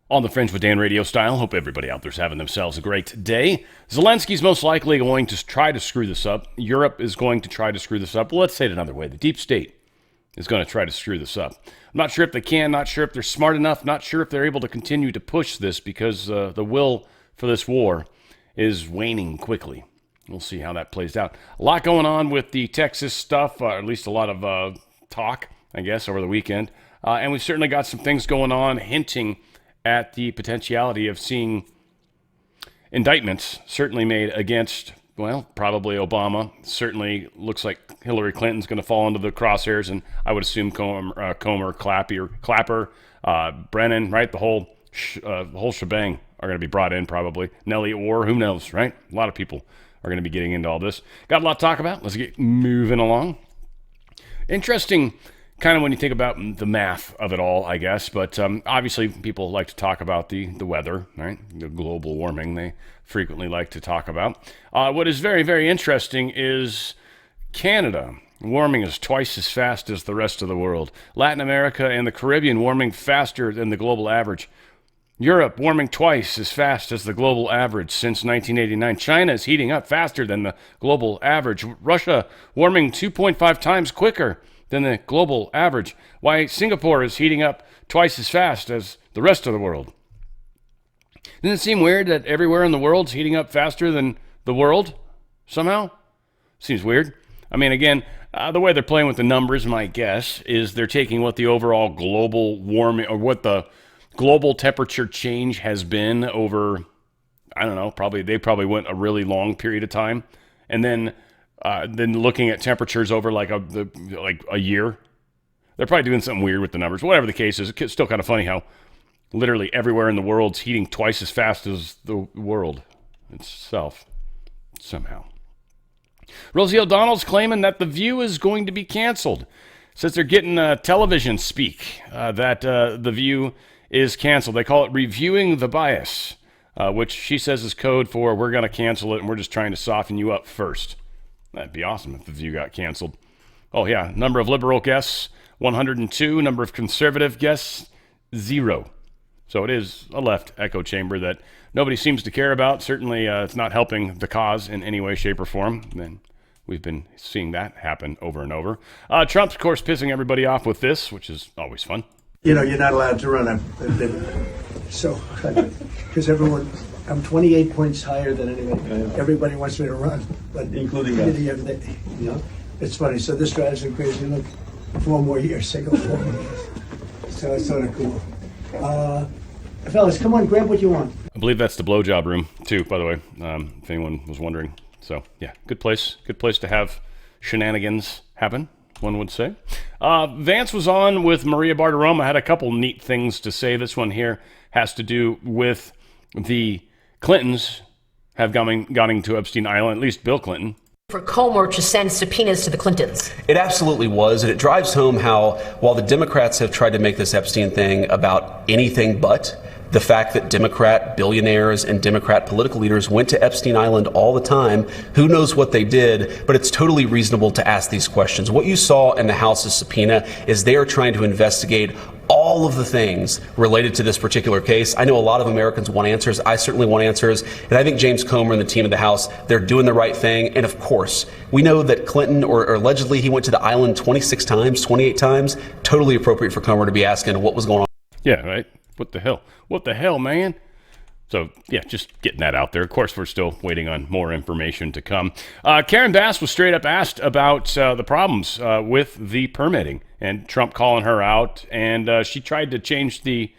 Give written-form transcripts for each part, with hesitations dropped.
On the Fringe with Dan RadioStyle. Hope everybody out there's having themselves a great day. Zelensky's most likely going to try to screw this up. Europe is going to try to screw this up. Well, let's say it another way. The deep state is going to try to screw this up. I'm not sure if they can, not sure if they're smart enough, not sure if they're able to continue to push this because the will for this war is waning quickly. We'll see how that plays out. A lot going on with the Texas stuff, or at least a lot of talk, I guess, over the weekend. And we've certainly got some things going on hinting at the potentiality of seeing indictments certainly made against, well, probably Obama. Certainly looks like Hillary Clinton's going to fall into the crosshairs, and I would assume Comer, Clapper, Brennan, right? The whole shebang are going to be brought in probably. Nellie Orr, who knows, right? A lot of people are going to be getting into all this. Got a lot to talk about. Let's get moving along. Interesting kind of when you think about the math of it all, I guess. But obviously, people like to talk about the weather, right? The global warming they frequently like to talk about. What is very, very interesting is Canada. Warming is twice as fast as the rest of the world. Latin America and the Caribbean warming faster than the global average. Europe warming twice as fast as the global average since 1989. China is heating up faster than the global average. Russia warming 2.5 times quicker than the global average. Why Singapore is heating up twice as fast as the rest of the world. Doesn't it seem weird that everywhere in the world's heating up faster than the world somehow? Seems weird. I mean, again, the way they're playing with the numbers, my guess, is they're taking what the overall global warming, or what the global temperature change has been over, I don't know, they probably went a really long period of time, and then looking at temperatures over like a year. They're probably doing something weird with the numbers. Whatever the case is, it's still kind of funny how literally everywhere in the world's heating twice as fast as the world itself somehow. Rosie O'Donnell's claiming that The View is going to be canceled. Says they're getting television speak that The View is canceled. They call it reviewing the bias, which she says is code for we're going to cancel it and we're just trying to soften you up first. That'd be awesome if The View got canceled. Oh, yeah. Number of liberal guests, 102. Number of conservative guests, 0. So it is a left echo chamber that nobody seems to care about. Certainly, it's not helping the cause in any way, shape, or form. And we've been seeing that happen over and over. Trump's, of course, pissing everybody off with this, which is always fun. You know, you're not allowed to run. So, because I'm 28 points higher than anyone. Everybody wants me to run, but including us. You know, it's funny. So this drives me crazy. Look, 4 more years. I go 4 more years. So it's sort of cool. Fellas, come on, grab what you want. I believe that's the blowjob room too, by the way, if anyone was wondering. So yeah, good place to have shenanigans happen, one would say. Vance was on with Maria Bartiromo, had a couple neat things to say. This one here has to do with the Clintons have gone to Epstein Island, at least Bill Clinton. For Comer to send subpoenas to the Clintons. It absolutely was, and it drives home how, while the Democrats have tried to make this Epstein thing about anything but, the fact that Democrat billionaires and Democrat political leaders went to Epstein Island all the time, who knows what they did, but it's totally reasonable to ask these questions. What you saw in the House's subpoena is they are trying to investigate all of the things related to this particular case. I know a lot of Americans want answers. I certainly want answers. And I think James Comer and the team of the House, they're doing the right thing. And of course, we know that Clinton, or allegedly he went to the island 26 times, 28 times. Totally appropriate for Comer to be asking what was going on. Yeah, right. What the hell? What the hell, man? So, yeah, just getting that out there. Of course, we're still waiting on more information to come. Karen Bass was straight up asked about the problems with the permitting and Trump calling her out. And she tried to change the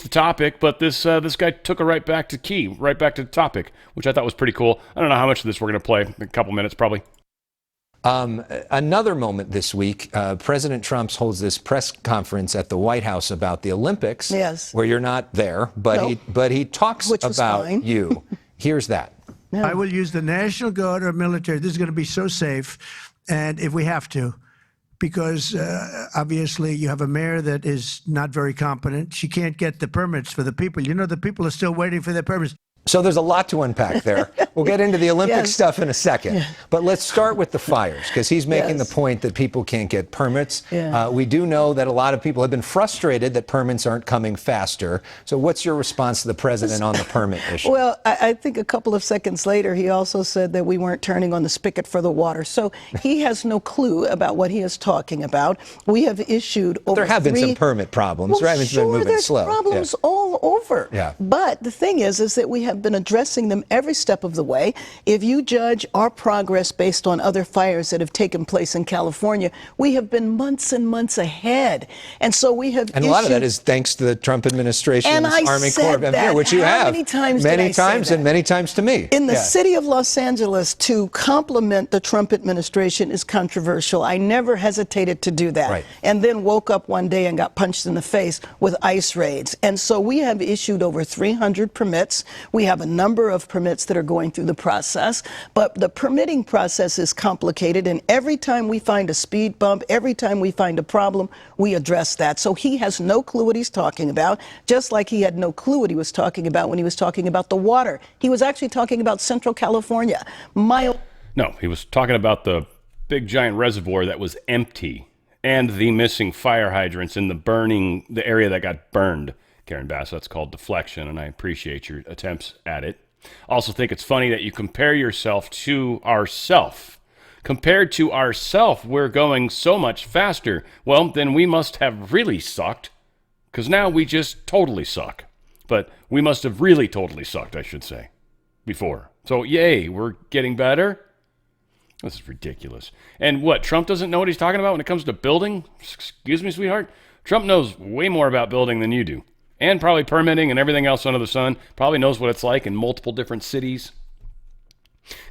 topic, but this guy took her right back to the topic, which I thought was pretty cool. I don't know how much of this we're going to play. A couple minutes, probably. Another moment this week, President Trump holds this press conference at the White House about the Olympics, yes, where you're not there, but he talks about you. Here's that. No. I will use the National Guard or military. This is going to be so safe, and if we have to, because obviously you have a mayor that is not very competent. She can't get the permits for the people. You know, the people are still waiting for their permits. So there's a lot to unpack there. We'll get into the Olympic Yes. stuff in a second. Yeah. But let's start with the fires, because he's making Yes. the point that people can't get permits. Yeah. We do know that a lot of people have been frustrated that permits aren't coming faster. So what's your response to the president on the permit issue? Well, I think a couple of seconds later, he also said that we weren't turning on the spigot for the water. So he has no clue about what he is talking about. We have issued over There have been three- some permit problems, Well, right? It's sure, been moving there's slow. problems Yeah. all over. Yeah. But the thing is that we have been addressing them every step of the way. If you judge our progress based on other fires that have taken place in California, we have been months and months ahead. And so we have And a lot of that issued- is thanks to the Trump administration's And I Army said Corps of Engineers, that. which you How have. many times did I Many say times that? and many times to me. In the Yeah. city of Los Angeles, to compliment the Trump administration is controversial. I never hesitated to do that. Right. And then woke up one day and got punched in the face with ICE raids. And so we have issued over 300 permits. We have a number of permits that are going through the process. But the permitting process is complicated. And every time we find a speed bump, every time we find a problem, we address that. So he has no clue what he's talking about, just like he had no clue what he was talking about when he was talking about the water. He was actually talking about Central California. No, he was talking about the big giant reservoir that was empty and the missing fire hydrants in the area that got burned. Karen Bass, that's called deflection, and I appreciate your attempts at it. Also think it's funny that you compare yourself to ourself. Compared to ourself, we're going so much faster. Well, then we must have really sucked, because now we just totally suck. But we must have really totally sucked, I should say, before. So, yay, we're getting better? This is ridiculous. And what, Trump doesn't know what he's talking about when it comes to building? Excuse me, sweetheart? Trump knows way more about building than you do. And probably permitting and everything else under the sun. Probably knows what it's like in multiple different cities.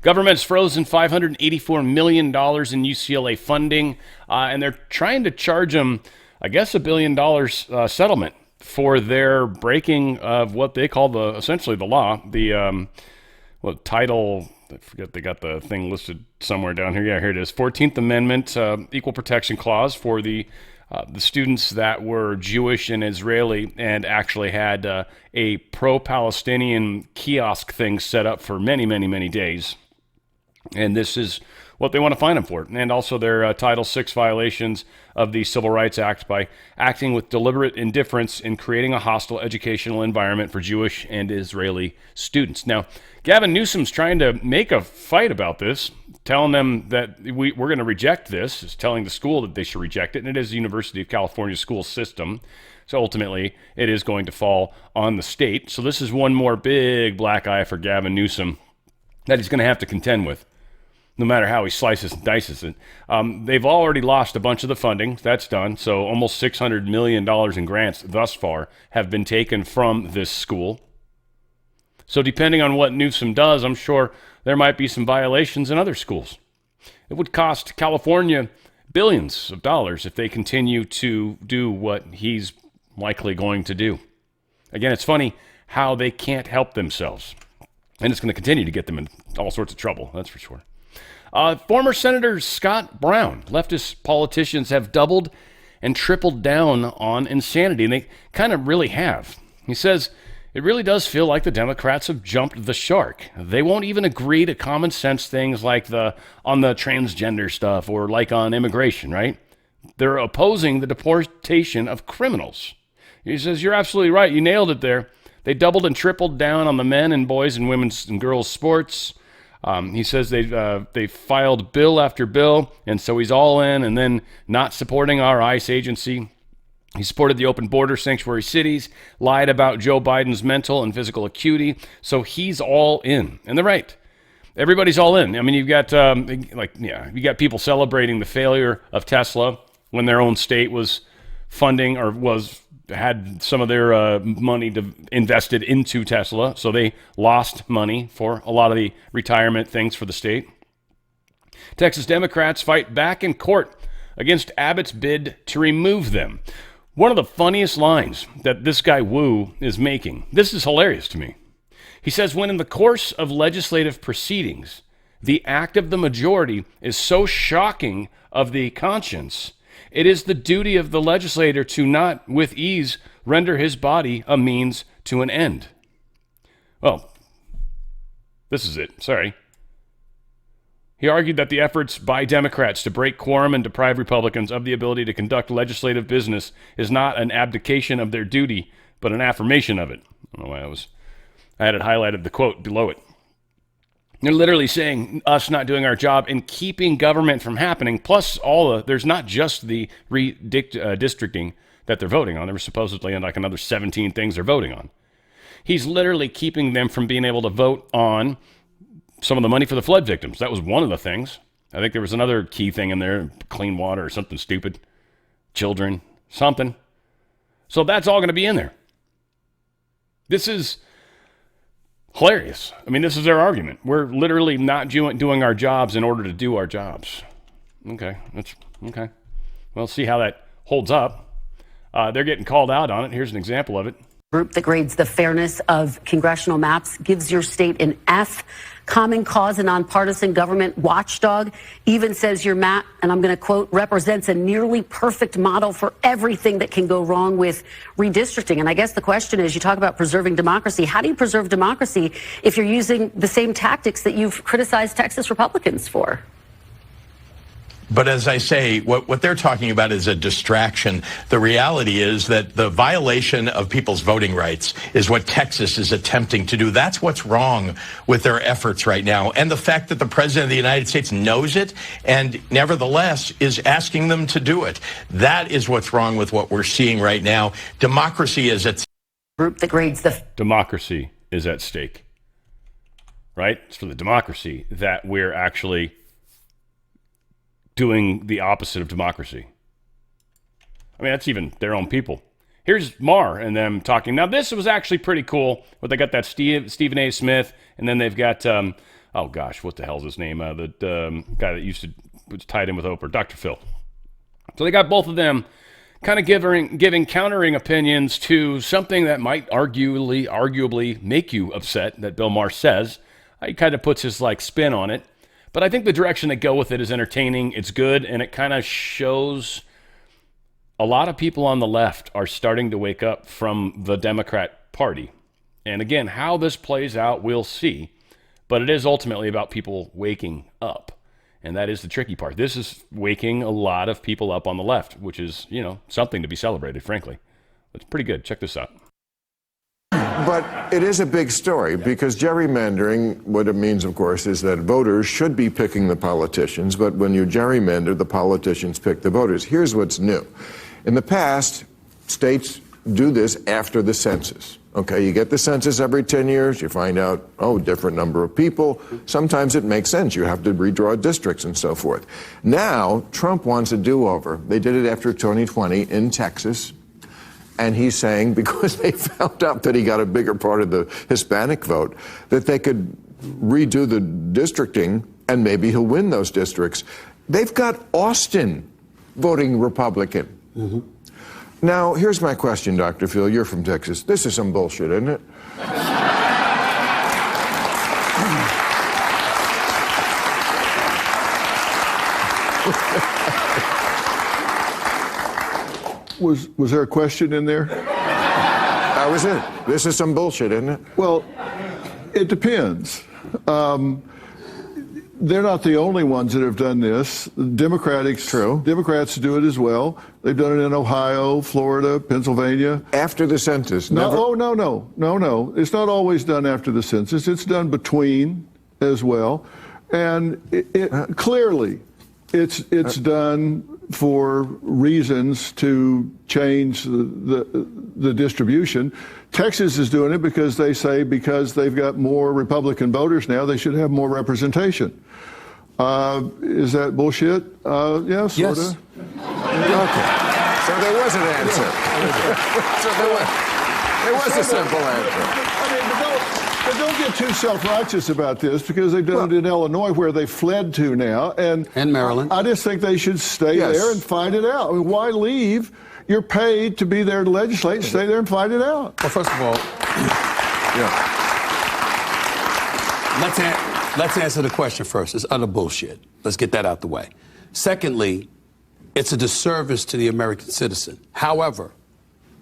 Government's frozen $584 million in UCLA funding. And they're trying to charge them, I guess, $1 billion settlement for their breaking of what they call essentially the law. The title... I forget, they got the thing listed somewhere down here. Yeah, here it is. 14th Amendment, Equal Protection Clause for the students that were Jewish and Israeli and actually had a pro-Palestinian kiosk thing set up for many, many, many days. And this is what they want to fine them for. And also their Title VI violations of the Civil Rights Act by acting with deliberate indifference in creating a hostile educational environment for Jewish and Israeli students. Now, Gavin Newsom's trying to make a fight about this, telling them that we're going to reject this, is telling the school that they should reject it, and it is the University of California school system. So ultimately, it is going to fall on the state. So this is one more big black eye for Gavin Newsom that he's going to have to contend with, no matter how he slices and dices it. They've already lost a bunch of the funding. That's done. So almost $600 million in grants thus far have been taken from this school. So depending on what Newsom does, I'm sure there might be some violations in other schools. It would cost California billions of dollars if they continue to do what he's likely going to do. Again, it's funny how they can't help themselves. And it's going to continue to get them in all sorts of trouble, that's for sure. Former Senator Scott Brown, leftist politicians have doubled and tripled down on insanity, and they kind of really have. He says, it really does feel like the Democrats have jumped the shark. They won't even agree to common sense things like on the transgender stuff or like on immigration, right? They're opposing the deportation of criminals. He says, you're absolutely right. You nailed it there. They doubled and tripled down on the men and boys and women's and girls sports. He says they filed bill after bill, and so he's all in, and then not supporting our ICE agency. He supported the open border sanctuary cities, lied about Joe Biden's mental and physical acuity, so he's all in. And they're right. Everybody's all in. I mean, you've got you got people celebrating the failure of Tesla when their own state was funding or had some of their money invested into Tesla, so they lost money for a lot of the retirement things for the state. Texas Democrats fight back in court against Abbott's bid to remove them. One of the funniest lines that this guy Wu is making, this is hilarious to me. He says, when in the course of legislative proceedings, the act of the majority is so shocking of the conscience, it is the duty of the legislator to not, with ease, render his body a means to an end. Well, This is it. Sorry. He argued that the efforts by Democrats to break quorum and deprive Republicans of the ability to conduct legislative business is not an abdication of their duty, but an affirmation of it. I don't know why I had it highlighted, the quote below it. They're literally saying us not doing our job and keeping government from happening, plus there's not just the redistricting that they're voting on. There were supposedly like another 17 things they're voting on. He's literally keeping them from being able to vote on some of the money for the flood victims. That was one of the things. I think there was another key thing in there, clean water or something stupid. Children, something. So that's all going to be in there. This is hilarious. I mean, this is their argument. We're literally not doing our jobs in order to do our jobs. Okay, that's okay. Well, see how that holds up. They're getting called out on it. Here's an example of it. Group that grades the fairness of congressional maps gives your state an F. Common Cause, a nonpartisan government watchdog, even says your map, and I'm going to quote, represents a nearly perfect model for everything that can go wrong with redistricting. And I guess the question is, you talk about preserving democracy. How do you preserve democracy if you're using the same tactics that you've criticized Texas Republicans for? But as I say, what they're talking about is a distraction. The reality is that the violation of people's voting rights is what Texas is attempting to do. That's what's wrong with their efforts right now. And the fact that the President of the United States knows it and nevertheless is asking them to do it. That is what's wrong with what we're seeing right now. Democracy is at stake. Group that grades the Democracy is at stake. Right? It's for the democracy that we're actually doing the opposite of democracy. I mean, that's even their own people. Here's Maher and them talking. Now, this was actually pretty cool. But they got that Stephen A. Smith, and then they've got, oh gosh, what the hell's his name? The guy that was tied in with Oprah, Dr. Phil. So they got both of them kind of giving countering opinions to something that might arguably make you upset that Bill Maher says. He kind of puts his like spin on it. But I think the direction they go with it is entertaining, it's good, and it kind of shows a lot of people on the left are starting to wake up from the Democrat Party. And again, how this plays out, we'll see. But it is ultimately about people waking up. And that is the tricky part. This is waking a lot of people up on the left, which is, something to be celebrated, frankly. It's pretty good. Check this out. But it is a big story because gerrymandering, what it means, of course, is that voters should be picking the politicians, but when you gerrymander, the politicians pick the voters. Here's what's new. In the past, states do this after the census. Okay, you get the census every 10 years, you find out, different number of people. Sometimes it makes sense. You have to redraw districts and so forth. Now, Trump wants a do-over. They did it after 2020 in Texas. And he's saying, because they found out that he got a bigger part of the Hispanic vote, that they could redo the districting and maybe he'll win those districts. They've got Austin voting Republican. Mm-hmm. Now, here's my question, Dr. Phil. You're from Texas. This is some bullshit, isn't it? Was there a question in there? That was it. This is some bullshit, isn't it? Well, it depends. They're not the only ones that have done this. Democrats do it as well. They've done it in Ohio, Florida, Pennsylvania. After the census? No. It's not always done after the census. It's done between as well. And clearly, it's done for reasons to change the distribution. Texas is doing it because they say because they've got more Republican voters now, they should have more representation. Is that bullshit? Yes. Yes. Okay. So there was an answer. So there was a simple answer. But don't get too self-righteous about this because they've done it in Illinois where they fled to now. And Maryland. I just think they should stay there and fight it out. I mean, why leave? You're paid to be there to legislate. Stay there and fight it out. Well, first of all, let's answer the question first. It's utter bullshit. Let's get that out the way. Secondly, it's a disservice to the American citizen. However,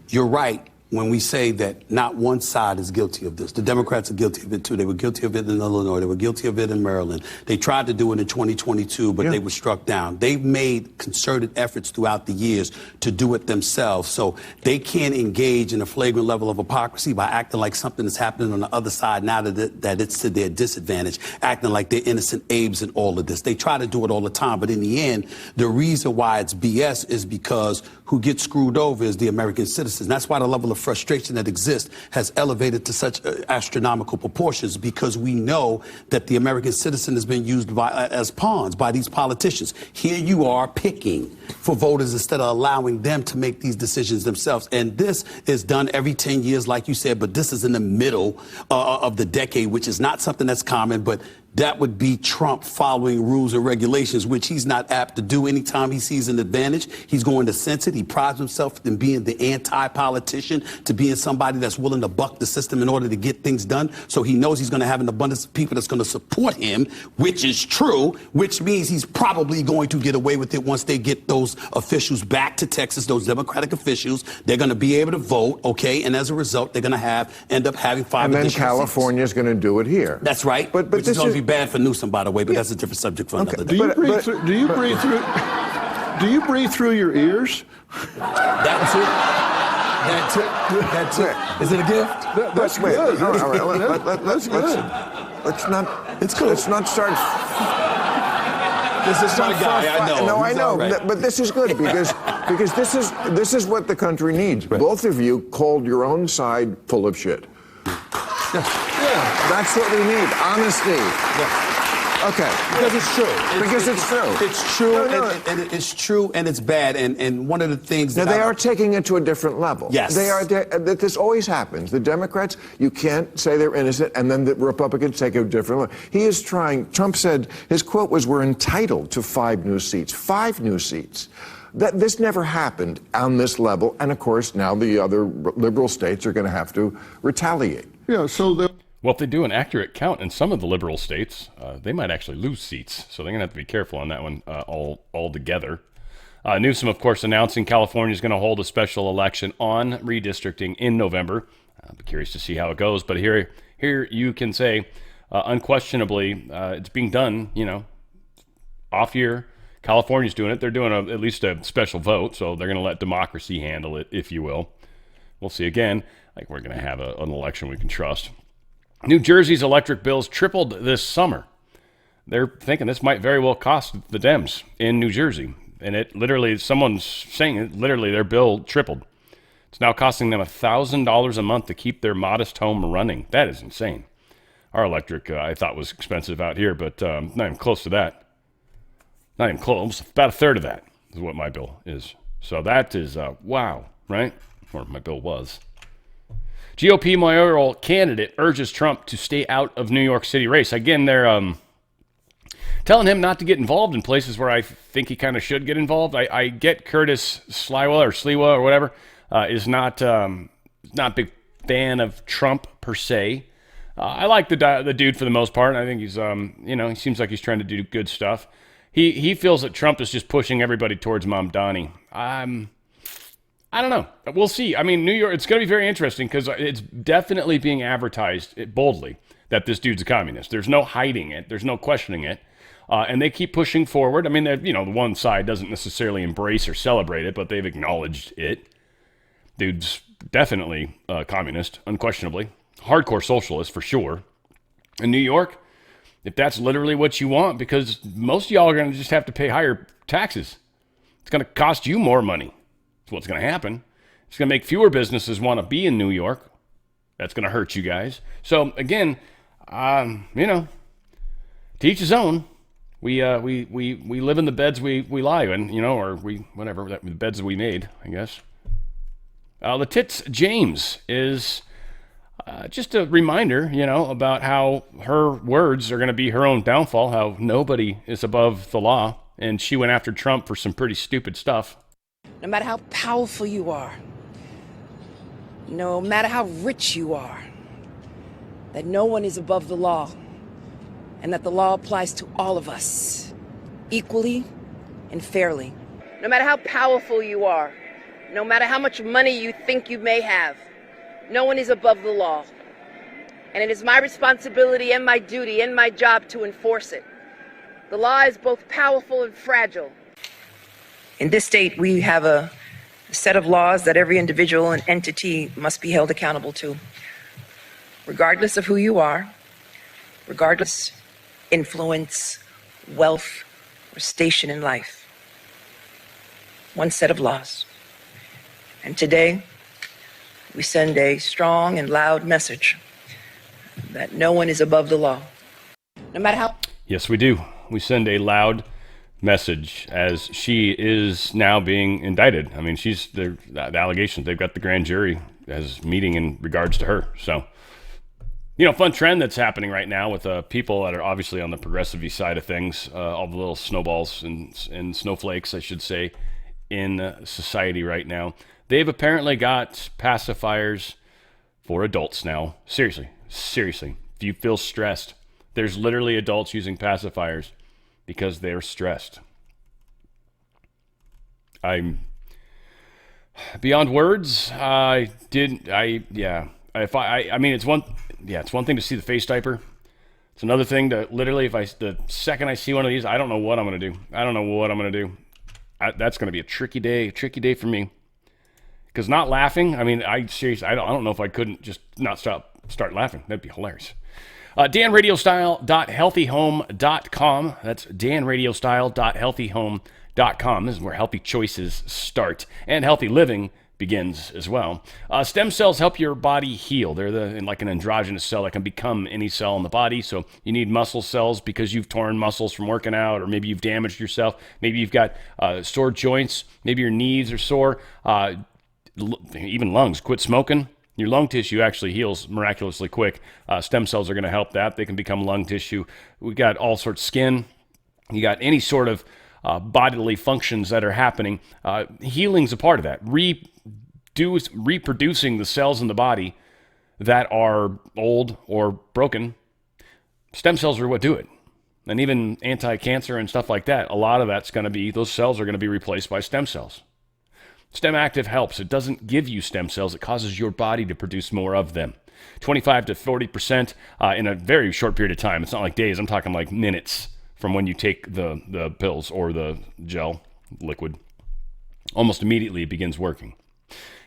you're right. when we say that not one side is guilty of this. The Democrats are guilty of it too. They were guilty of it in Illinois. They were guilty of it in Maryland. They tried to do it in 2022, but they were struck down. They've made concerted efforts throughout the years to do it themselves. So they can't engage in a flagrant level of hypocrisy by acting like something is happening on the other side now that it's to their disadvantage, acting like they're innocent Abes in all of this. They try to do it all the time, but in the end, the reason why it's BS is because who gets screwed over is the American citizens. That's why the level of frustration that exists has elevated to such astronomical proportions, because we know that the American citizen has been used as pawns by these politicians. Here you are picking for voters instead of allowing them to make these decisions themselves. And this is done every 10 years, like you said, but this is in the middle of the decade, which is not something that's common, but that would be Trump following rules and regulations, which he's not apt to do. Anytime he sees an advantage, he's going to sense it. He prides himself in being the anti-politician, to being somebody that's willing to buck the system in order to get things done. So he knows he's going to have an abundance of people that's going to support him, which is true, which means he's probably going to get away with it once they get those officials back to Texas, those Democratic officials. They're going to be able to vote, okay? And as a result, they're going to end up having 5 and then additional California is going to do it here. That's right. But which this is going to is be bad for Newsom, by the way, but that's a different subject for another day. Do you breathe through? Do you breathe through your ears? That's it. That's it. That's it. Is it a gift? That's good. All right, That's good. let's not. It's cool. Let's not start. This is my guy. I know. No, I He's know. all right. But this is good because this is what the country needs. Right. Both of you called your own side full of shit. Yeah, that's what we need. Honesty. Yeah. Okay. Because it's true. It's true. It's true. And it's true, and it's bad. And one of the things now that they are taking it to a different level. Yes. They are. This always happens. The Democrats, you can't say they're innocent, and then the Republicans take a different level. He is trying. Trump said his quote was, "We're entitled to 5 new seats." 5 new seats. This never happened on this level, and of course now the other liberal states are going to have to retaliate. Yeah. Well, if they do an accurate count in some of the liberal states, they might actually lose seats. So they're going to have to be careful on that one altogether. Newsom, of course, announcing California is going to hold a special election on redistricting in November. I'll be curious to see how it goes. But here you can say, unquestionably, it's being done, off year. California's doing it. They're doing at least a special vote, so they're going to let democracy handle it, if you will. We'll see again. Like, we're going to have an election we can trust. New Jersey's electric bills tripled this summer. They're thinking this might very well cost the Dems in New Jersey. And it literally, someone's saying it, literally their bill tripled. It's now costing them $1,000 a month to keep their modest home running. That is insane. Our electric, I thought, was expensive out here, but not even close to that. Not even close. About a third of that is what my bill is. So that is, wow, right? Or my bill was. GOP mayoral candidate urges Trump to stay out of New York City race. Again, they're telling him not to get involved in places where I think he kind of should get involved. I get Curtis Sliwa or whatever is not a big fan of Trump per se. I like the dude for the most part. I think he's he seems like he's trying to do good stuff. He feels that Trump is just pushing everybody towards Mamdani. I don't know. We'll see. I mean, New York, it's going to be very interesting because it's definitely being advertised boldly that this dude's a communist. There's no hiding it. There's no questioning it. And they keep pushing forward. I mean, the one side doesn't necessarily embrace or celebrate it, but they've acknowledged it. Dude's definitely a communist, unquestionably. Hardcore socialist for sure. In New York, if that's literally what you want, because most of y'all are going to just have to pay higher taxes. It's going to cost you more money. That's what's going to happen. It's going to make fewer businesses want to be in New York. That's going to hurt you guys. So again, to each his own. We live in the beds we lie in, or the beds that we made, I guess. The Tits James is just a reminder, about how her words are going to be her own downfall, how nobody is above the law. And she went after Trump for some pretty stupid stuff. No matter how powerful you are, no matter how rich you are, that no one is above the law, and that the law applies to all of us, equally and fairly. No matter how powerful you are, no matter how much money you think you may have, no one is above the law. And it is my responsibility and my duty and my job to enforce it. The law is both powerful and fragile. In this state, we have a set of laws that every individual and entity must be held accountable to, regardless of who you are, regardless influence, wealth, or station in life. One set of laws. And today, we send a strong and loud message that no one is above the law. No matter how... Yes, we do. We send a loud message as she is now being indicted. I mean, the allegations, they've got the grand jury as meeting in regards to her. So, fun trend that's happening right now with people that are obviously on the progressive side of things, all the little snowballs and snowflakes, I should say, in society right now. They've apparently got pacifiers for adults now. Seriously, if you feel stressed, there's literally adults using pacifiers because they're stressed. I'm beyond words. I mean, it's one thing to see the face diaper. It's another thing to literally, the second I see one of these, I don't know what I'm going to do. That's going to be a tricky day for me. Because not laughing, I mean, I don't know if I couldn't just not start laughing. That'd be hilarious. danradiostyle.healthyhome.com. That's danradiostyle.healthyhome.com. This is where healthy choices start. And healthy living begins as well. Stem cells help your body heal. They're like an androgynous cell that can become any cell in the body. So you need muscle cells because you've torn muscles from working out, or maybe you've damaged yourself. Maybe you've got sore joints. Maybe your knees are sore. Even lungs. Quit smoking. Your lung tissue actually heals miraculously quick. Stem cells are going to help that. They can become lung tissue. We got all sorts of skin. You got any sort of bodily functions that are happening. Healing's a part of that. Reproducing the cells in the body that are old or broken. Stem cells are what do it. And even anti-cancer and stuff like that, a lot of that's going to be, those cells are going to be replaced by stem cells. Stem Active helps. It doesn't give you stem cells. It causes your body to produce more of them. 25 to 40% in a very short period of time. It's not like days. I'm talking like minutes from when you take the pills or the gel liquid. Almost immediately it begins working.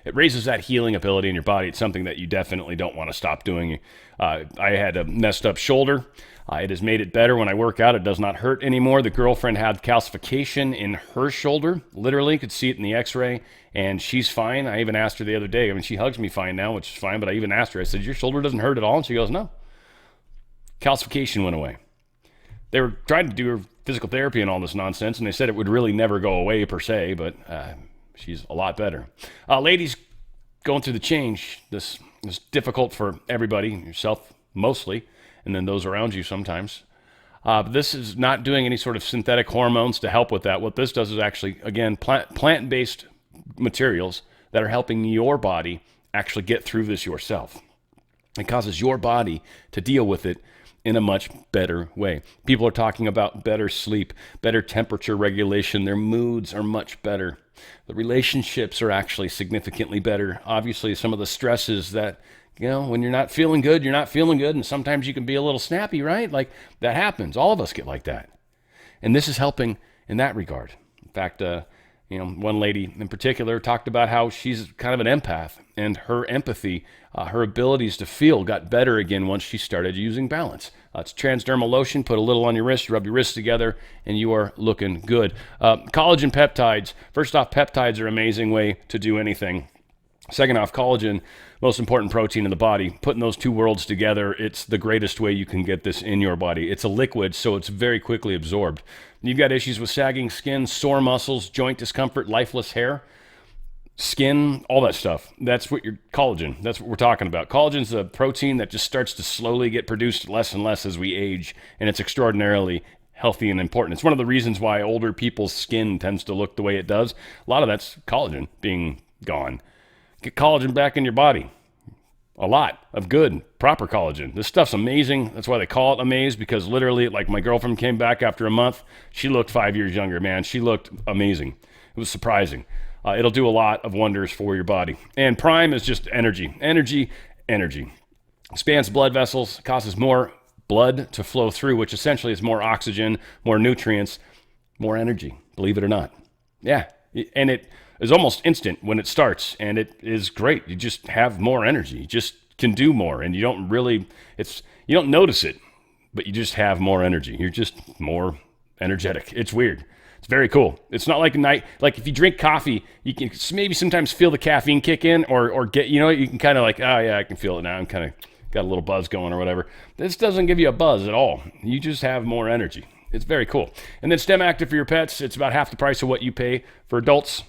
It raises that healing ability in your body. It's something that you definitely don't want to stop doing. I had a messed up shoulder. It has made it better when I work out. It does not hurt anymore. The girlfriend had calcification in her shoulder. Literally could see it in the x-ray, and she's fine. I even asked her the other day. I mean, she hugs me fine now, which is fine, but I even asked her. I said, your shoulder doesn't hurt at all? And she goes, no. Calcification went away. They were trying to do her physical therapy and all this nonsense, and they said it would really never go away per se, but she's a lot better. Ladies, going through the change, this is difficult for everybody, yourself mostly, and then those around you sometimes. This is not doing any sort of synthetic hormones to help with that. What this does is actually, again, plant-based materials that are helping your body actually get through this yourself. It causes your body to deal with it in a much better way. People are talking about better sleep, better temperature regulation. Their moods are much better. The relationships are actually significantly better. Obviously, some of the stresses that, when you're not feeling good, you're not feeling good. And sometimes you can be a little snappy, right? Like that happens. All of us get like that. And this is helping in that regard. In fact, one lady in particular talked about how she's kind of an empath, and her empathy, her abilities to feel got better again once she started using Balance. It's transdermal lotion. Put a little on your wrist, rub your wrists together, and you are looking good. Collagen peptides. First off, peptides are an amazing way to do anything. Second off, collagen, most important protein in the body. Putting those two worlds together, it's the greatest way you can get this in your body. It's a liquid, so it's very quickly absorbed. You've got issues with sagging skin, sore muscles, joint discomfort, lifeless hair, skin, all that stuff. That's what your collagen, that's what we're talking about. Collagen's a protein that just starts to slowly get produced less and less as we age, and it's extraordinarily healthy and important. It's one of the reasons why older people's skin tends to look the way it does. A lot of that's collagen being gone. Get collagen back in your body. A lot of good, proper collagen. This stuff's amazing. That's why they call it Amaze, because literally, like my girlfriend came back after a month. She looked 5 years younger, man. She looked amazing. It was surprising. It'll do a lot of wonders for your body. And Prime is just energy, energy, energy. Expands blood vessels, causes more blood to flow through, which essentially is more oxygen, more nutrients, more energy, believe it or not. Yeah, and it is almost instant when it starts, and it is great. You just have more energy. You just can do more, and you don't notice it, but you just have more energy. You're just more energetic. It's weird. It's very cool. It's not like like if you drink coffee, you can maybe sometimes feel the caffeine kick in or get, you can kind of like, oh yeah, I can feel it now. I'm kind of got a little buzz going or whatever. This doesn't give you a buzz at all. You just have more energy. It's very cool. And then STEM Active for your pets. It's about half the price of what you pay for adults.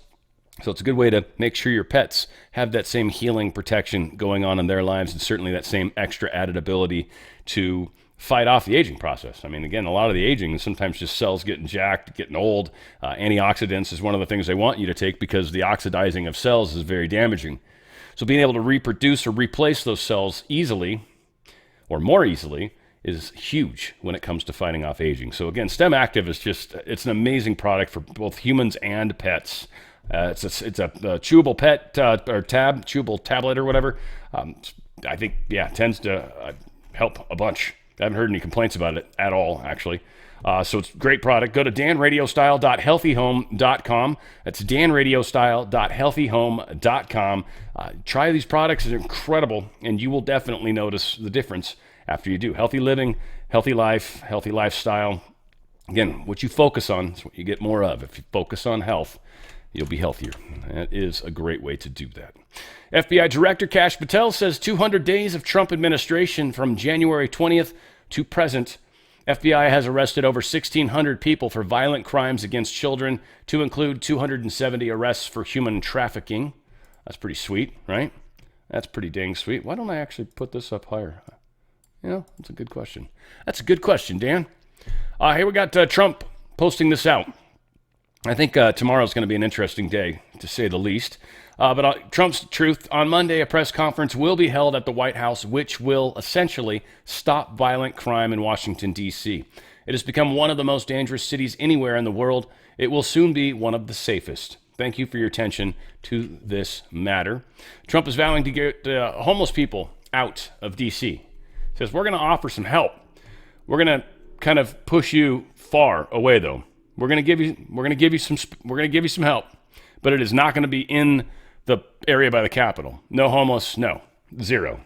So it's a good way to make sure your pets have that same healing protection going on in their lives, and certainly that same extra added ability to fight off the aging process. I mean, again, a lot of the aging is sometimes just cells getting jacked, getting old. Antioxidants is one of the things they want you to take because the oxidizing of cells is very damaging. So being able to reproduce or replace those cells easily or more easily is huge when it comes to fighting off aging. So again, STEM Active is it's an amazing product for both humans and pets. It's a chewable chewable tablet or whatever. I think, tends to help a bunch. I haven't heard any complaints about it at all, actually. So it's a great product. Go to danradiostyle.healthyhome.com. That's danradiostyle.healthyhome.com. Try these products. They're incredible, and you will definitely notice the difference after you do. Healthy living, healthy life, healthy lifestyle. Again, what you focus on is what you get more of. If you focus on health, you'll be healthier. That is a great way to do that. FBI Director Kash Patel says 200 days of Trump administration from January 20th to present. FBI has arrested over 1,600 people for violent crimes against children, to include 270 arrests for human trafficking. That's pretty sweet, right? That's pretty dang sweet. Why don't I actually put this up higher? That's a good question. That's a good question, Dan. Here we got Trump posting this out. I think tomorrow's going to be an interesting day, to say the least. But Trump's truth, on Monday, a press conference will be held at the White House, which will essentially stop violent crime in Washington, D.C. It has become one of the most dangerous cities anywhere in the world. It will soon be one of the safest. Thank you for your attention to this matter. Trump is vowing to get homeless people out of D.C. He says, we're going to offer some help. We're going to kind of push you far away, though. We're going to give you some help, but it is not going to be in the area by the Capitol. No homeless, no, zero.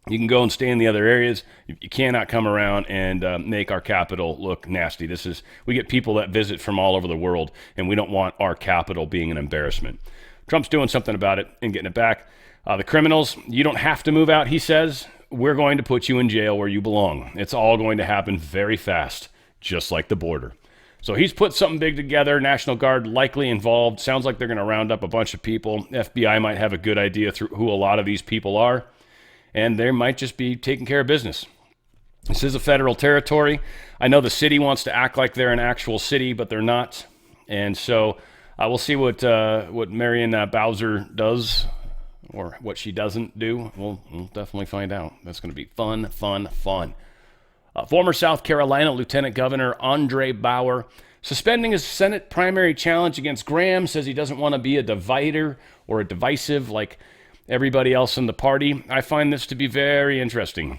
You can go and stay in the other areas. You cannot come around and make our Capitol look nasty. We get people that visit from all over the world, and we don't want our Capitol being an embarrassment. Trump's doing something about it and getting it back. The criminals, you don't have to move out, he says. We're going to put you in jail where you belong. It's all going to happen very fast, just like the border. So he's put something big together. National Guard likely involved. Sounds like they're going to round up a bunch of people. FBI might have a good idea through who a lot of these people are, and they might just be taking care of business. This is a federal territory. I know the city wants to act like they're an actual city, but they're not. And so we'll see what Marion Bowser does or what she doesn't do. We'll definitely find out. That's going to be fun. Former South Carolina Lieutenant Governor Andre Bauer suspending his Senate primary challenge against Graham, says he doesn't want to be a divider or a divisive like everybody else in the party. I find this to be very interesting.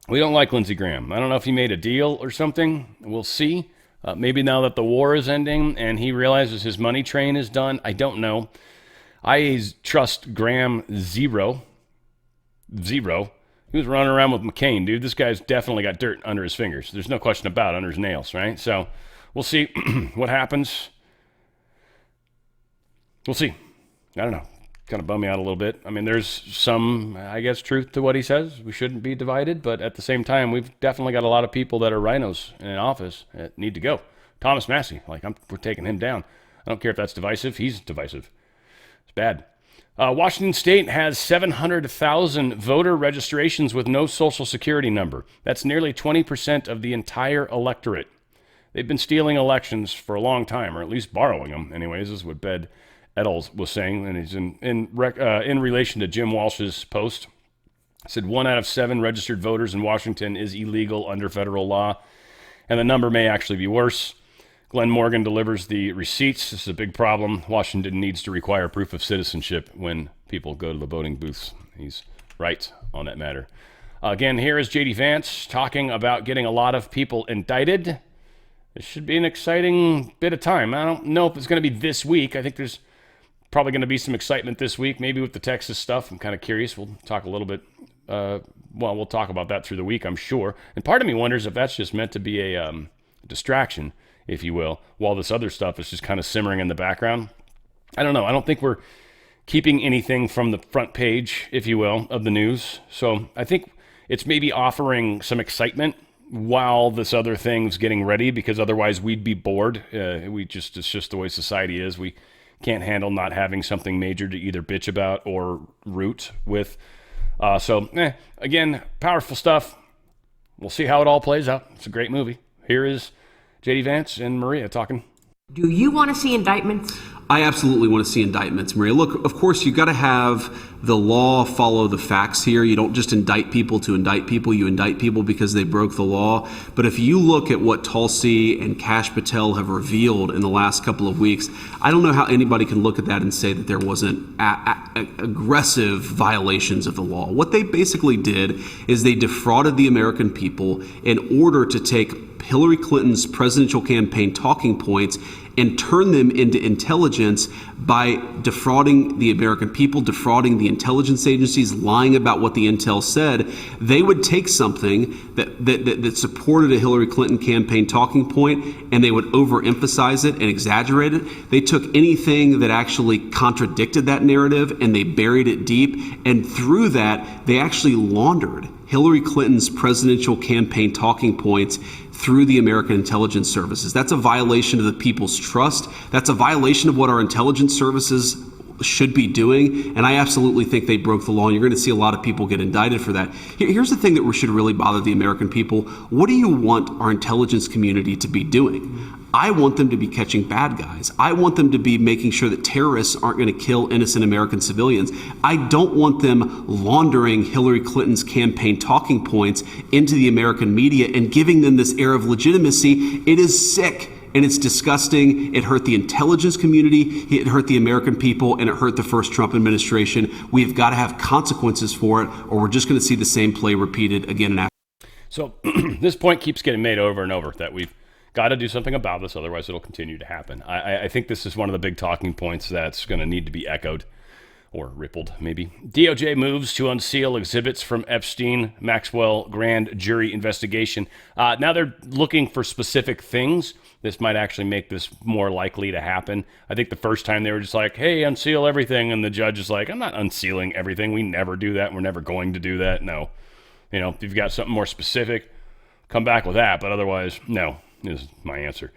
We don't like Lindsey Graham. I don't know if he made a deal or something. We'll see. Maybe now that the war is ending and he realizes his money train is done. I don't know. I trust Graham zero. He was running around with McCain, dude. This guy's definitely got dirt under his fingers. There's no question about it, under his nails, right? So we'll see what happens. We'll see. I don't know. Kind of bum me out a little bit. I mean, there's some, I guess, truth to what he says. We shouldn't be divided, but at the same time, we've definitely got a lot of people that are rhinos in office that need to go. Thomas Massey, we're taking him down. I don't care if that's divisive. He's divisive. It's bad. Washington State has 700,000 voter registrations with no social security number. That's nearly 20% of the entire electorate. They've been stealing elections for a long time, or at least borrowing them. Anyways, this is what Bed Eddles was saying, and he's in relation to Jim Walsh's post. He said 1 out of 7 registered voters in Washington is illegal under federal law, and the number may actually be worse. Glenn Morgan delivers the receipts. This is a big problem. Washington needs to require proof of citizenship when people go to the voting booths. He's right on that matter. Again, here is J.D. Vance talking about getting a lot of people indicted. This should be an exciting bit of time. I don't know if it's going to be this week. I think there's probably going to be some excitement this week, maybe with the Texas stuff. I'm kind of curious. We'll talk a little bit. We'll talk about that through the week, I'm sure. And part of me wonders if that's just meant to be a distraction, if you will, while this other stuff is just kind of simmering in the background. I don't know. I don't think we're keeping anything from the front page, if you will, of the news. So I think it's maybe offering some excitement while this other thing's getting ready, because otherwise we'd be bored. It's just the way society is. We can't handle not having something major to either bitch about or root with. Again, powerful stuff. We'll see how it all plays out. It's a great movie. Here is J.D. Vance and Maria talking. Do you want to see indictments? I absolutely want to see indictments, Maria. Look, of course, you've got to have the law follow the facts here. You don't just indict people to indict people. You indict people because they broke the law. But if you look at what Tulsi and Kash Patel have revealed in the last couple of weeks, I don't know how anybody can look at that and say that there wasn't aggressive violations of the law. What they basically did is they defrauded the American people in order to take Hillary Clinton's presidential campaign talking points and turn them into intelligence by defrauding the American people, defrauding the intelligence agencies, lying about what the intel said. They would take something that supported a Hillary Clinton campaign talking point and they would overemphasize it and exaggerate it. They took anything that actually contradicted that narrative and they buried it deep. And through that, they actually laundered Hillary Clinton's presidential campaign talking points through the American intelligence services. That's a violation of the people's trust. That's a violation of what our intelligence services should be doing. And I absolutely think they broke the law. And you're going to see a lot of people get indicted for that. Here's the thing that should really bother the American people. What do you want our intelligence community to be doing? I want them to be catching bad guys. I want them to be making sure that terrorists aren't going to kill innocent American civilians. I don't want them laundering Hillary Clinton's campaign talking points into the American media and giving them this air of legitimacy. It is sick and it's disgusting. It hurt the intelligence community, it hurt the American people, and it hurt the first Trump administration. We've got to have consequences for it, or we're just going to see the same play repeated again and again. So this point keeps getting made over and over that we've got to do something about this, otherwise it'll continue to happen. I think this is one of the big talking points that's going to need to be echoed or rippled, maybe. DOJ moves to unseal exhibits from Epstein Maxwell grand jury investigation. Now they're looking for specific things. This might actually make this more likely to happen. I think the first time they were just like, hey, unseal everything. And the judge is like, I'm not unsealing everything. We never do that. We're never going to do that. No. If you've got something more specific, come back with that. But otherwise, no, is my answer.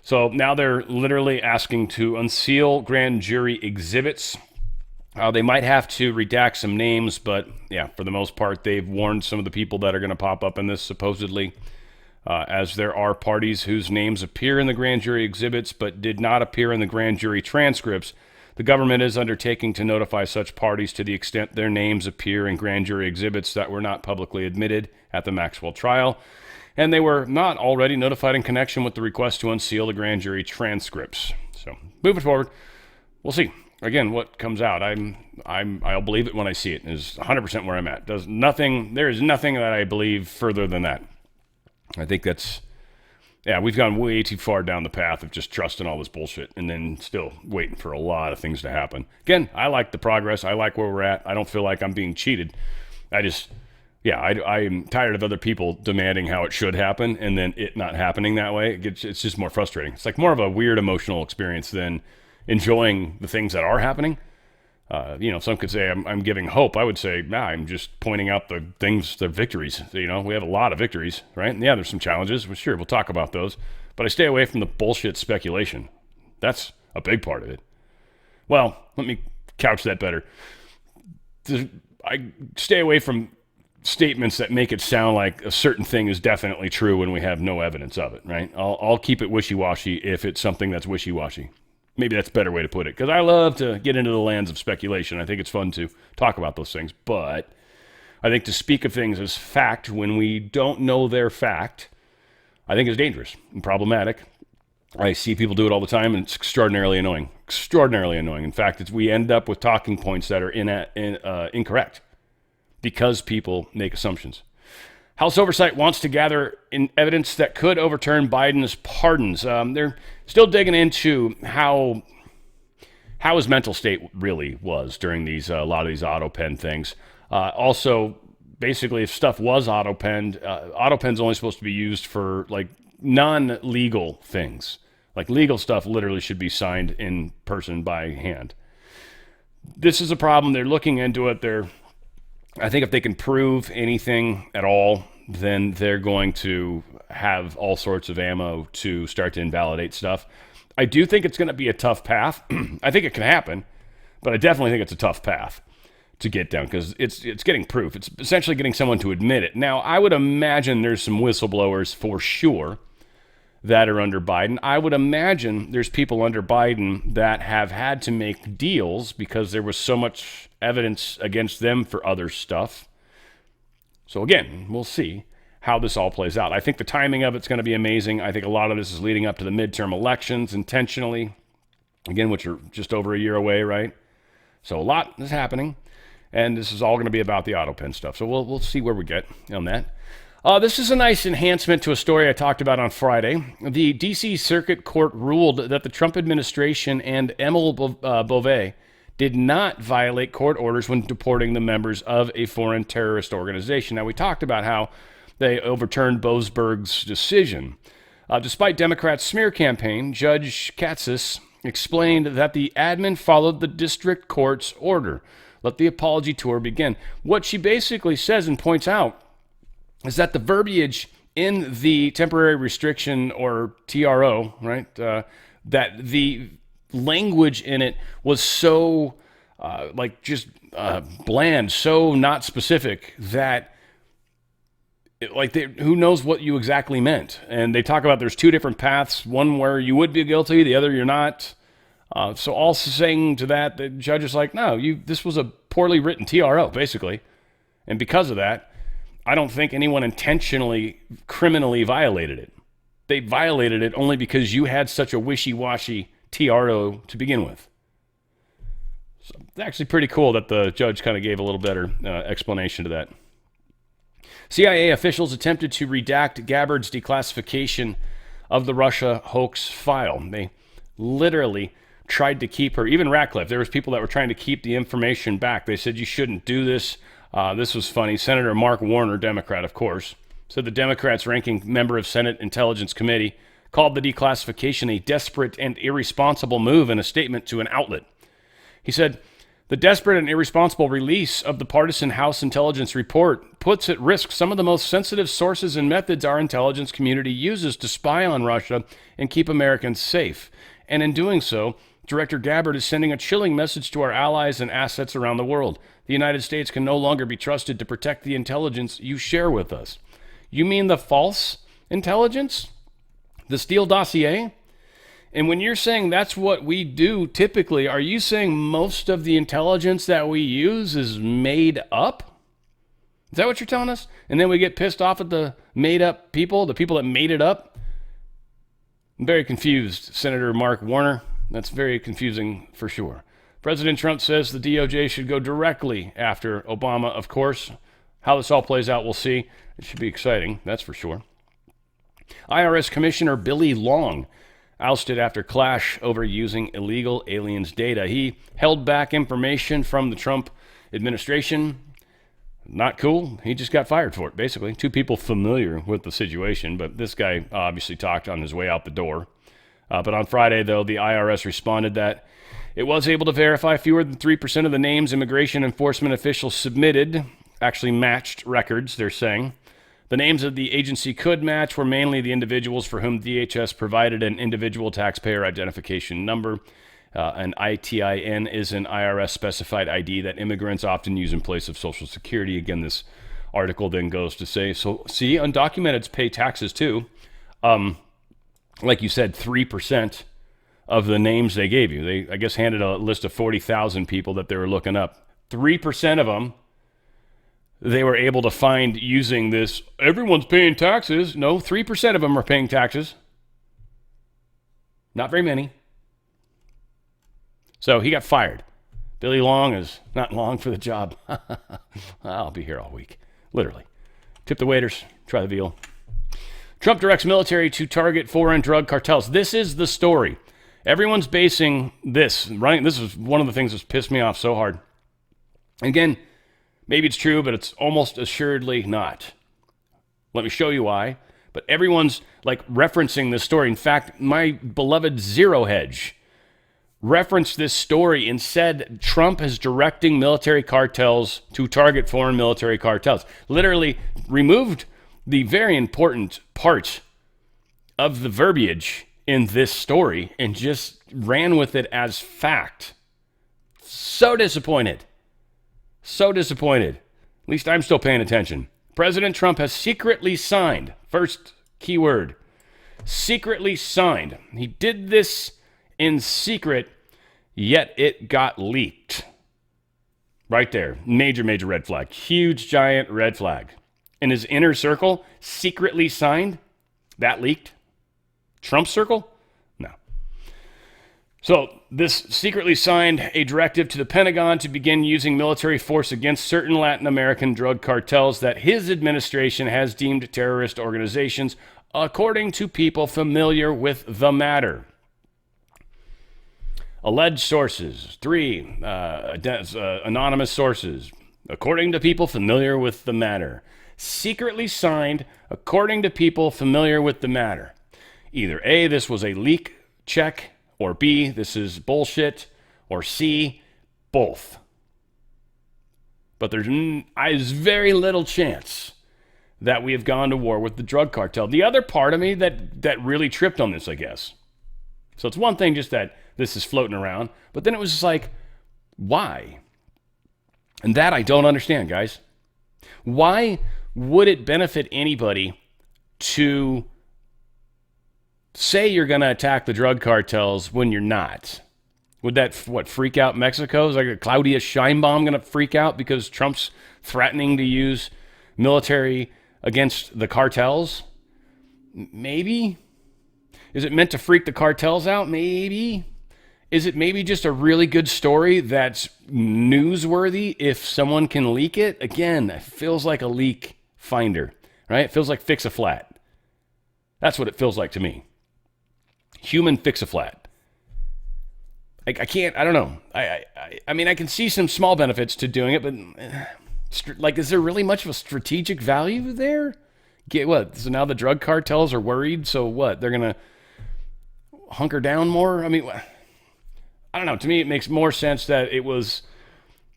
So now they're literally asking to unseal grand jury exhibits. They might have to redact some names, but yeah, for the most part, they've warned some of the people that are going to pop up in this supposedly, as there are parties whose names appear in the grand jury exhibits but did not appear in the grand jury transcripts. The government is undertaking to notify such parties to the extent their names appear in grand jury exhibits that were not publicly admitted at the Maxwell trial, and they were not already notified in connection with the request to unseal the grand jury transcripts. So moving forward, we'll see. Again, what comes out, I'll believe it when I see it. Is 100% where I'm at. There is nothing that I believe further than that. I think we've gone way too far down the path of just trusting all this bullshit and then still waiting for a lot of things to happen. Again, I like the progress. I like where we're at. I don't feel like I'm being cheated. I'm tired of other people demanding how it should happen and then it not happening that way. It's just more frustrating. It's like more of a weird emotional experience than enjoying the things that are happening. Some could say I'm giving hope. I would say, I'm just pointing out the victories. We have a lot of victories, right? And yeah, there's some challenges. Well, sure, we'll talk about those. But I stay away from the bullshit speculation. That's a big part of it. Well, let me couch that better. I stay away from statements that make it sound like a certain thing is definitely true when we have no evidence of it, right? I'll keep it wishy-washy if it's something that's wishy-washy. Maybe that's a better way to put it, because I love to get into the lands of speculation. I think it's fun to talk about those things, but I think to speak of things as fact when we don't know they're fact, I think is dangerous and problematic. I see people do it all the time, and it's extraordinarily annoying. Extraordinarily annoying. In fact, we end up with talking points that are incorrect because people make assumptions. House Oversight wants to gather evidence that could overturn Biden's pardons. They're still digging into how his mental state really was during these a lot of these auto pen things. Also, basically, if stuff was auto penned, auto pen's only supposed to be used for like non-legal things. Like legal stuff literally should be signed in person by hand. This is a problem. They're looking into it. I think if they can prove anything at all, then they're going to have all sorts of ammo to start to invalidate stuff. I do think it's going to be a tough path. I think it can happen, but I definitely think it's a tough path to get down because it's getting proof. It's essentially getting someone to admit it. Now, I would imagine there's some whistleblowers for sure that are under Biden. I would imagine there's people under Biden that have had to make deals because there was so much evidence against them for other stuff. So again, we'll see how this all plays out. I think the timing of it's going to be amazing. I think a lot of this is leading up to the midterm elections intentionally, again, which are just over a year away, right? So a lot is happening, and this is all going to be about the auto pen stuff. So we'll see where we get on that. This is a nice enhancement to a story I talked about on Friday. The D.C. Circuit Court ruled that the Trump administration and Emil Beauvais did not violate court orders when deporting the members of a foreign terrorist organization. Now, we talked about how they overturned Boasberg's decision. Despite Democrats' smear campaign, Judge Katsas explained that the admin followed the district court's order. Let the apology tour begin. What she basically says and points out is that the verbiage in the temporary restriction or TRO, right, that the language in it was so bland, so not specific that who knows what you exactly meant. And they talk about there's two different paths, one where you would be guilty, the other you're not. So all saying to that, the judge is like, no, this was a poorly written TRO, basically. And because of that, I don't think anyone intentionally, criminally violated it. They violated it only because you had such a wishy-washy TRO to begin with. So it's actually pretty cool that the judge kind of gave a little better explanation to that. CIA officials attempted to redact Gabbard's declassification of the Russia hoax file. They literally tried to keep her, even Ratcliffe, there was people that were trying to keep the information back. They said you shouldn't do this. This was funny. Senator Mark Warner, Democrat, of course, said the Democrats' ranking member of Senate Intelligence Committee called the declassification a desperate and irresponsible move in a statement to an outlet. He said, the desperate and irresponsible release of the partisan House Intelligence Report puts at risk some of the most sensitive sources and methods our intelligence community uses to spy on Russia and keep Americans safe. And in doing so, Director Gabbard is sending a chilling message to our allies and assets around the world. The United States can no longer be trusted to protect the intelligence you share with us. You mean the false intelligence? The Steele dossier? And when you're saying that's what we do typically, are you saying most of the intelligence that we use is made up? Is that what you're telling us? And then we get pissed off at the made up people, the people that made it up? I'm very confused, Senator Mark Warner. That's very confusing for sure. President Trump says the DOJ should go directly after Obama, of course. How this all plays out, we'll see. It should be exciting, that's for sure. IRS Commissioner Billy Long ousted after clash over using illegal aliens data. He held back information from the Trump administration. Not cool. He just got fired for it, basically. Two people familiar with the situation, but this guy obviously talked on his way out the door. But on Friday, though, the IRS responded that it was able to verify fewer than 3% of the names immigration enforcement officials submitted actually matched records, they're saying. The names of the agency could match were mainly the individuals for whom DHS provided an individual taxpayer identification number. An ITIN is an IRS-specified ID that immigrants often use in place of Social Security. Again, this article then goes to say, so see, undocumenteds pay taxes too. Like you said, 3% of the names they gave you. They, I guess, handed a list of 40,000 people that they were looking up. 3% of them they were able to find using this, everyone's paying taxes. No, 3% of them are paying taxes. Not very many. So he got fired. Billy Long is not long for the job. I'll be here all week. Literally. Tip the waiters. Try the veal. Trump directs military to target foreign drug cartels. This is the story. Everyone's basing this, right? This is one of the things that's pissed me off so hard. Again, maybe it's true, but it's almost assuredly not. Let me show you why. But everyone's like referencing this story. In fact, my beloved Zero Hedge referenced this story and said Trump is directing military cartels to target foreign military cartels. Literally removed the very important part of the verbiage in this story and just ran with it as fact. So disappointed. So disappointed. At least I'm still paying attention. President Trump has secretly signed, first keyword, secretly signed. He did this in secret, yet it got leaked. Right there. Major, major red flag. Huge, giant red flag. In his inner circle, secretly signed, that leaked. Trump circle? No. So this secretly signed a directive to the Pentagon to begin using military force against certain Latin American drug cartels that his administration has deemed terrorist organizations, according to people familiar with the matter. Alleged sources, 3 anonymous sources, according to people familiar with the matter. Secretly signed, according to people familiar with the matter. Either A, this was a leak check, or B, this is bullshit, or C, both. But there's very little chance that we have gone to war with the drug cartel. The other part of me that really tripped on this, I guess. So it's one thing just that this is floating around, but then it was just like, why? And that I don't understand, guys. Why would it benefit anybody to say you're going to attack the drug cartels when you're not? Would that, freak out Mexico? Is like a Claudia Sheinbaum going to freak out because Trump's threatening to use military against the cartels? Maybe. Is it meant to freak the cartels out? Maybe. Is it maybe just a really good story that's newsworthy if someone can leak it? Again, it feels like a leak finder, right? It feels like Fix-A-Flat. That's what it feels like to me. Human Fix-A-Flat. I don't know. I mean, I can see some small benefits to doing it, but is there really much of a strategic value there? So now the drug cartels are worried, so what? They're going to hunker down more? I mean, I don't know. To me, it makes more sense that it was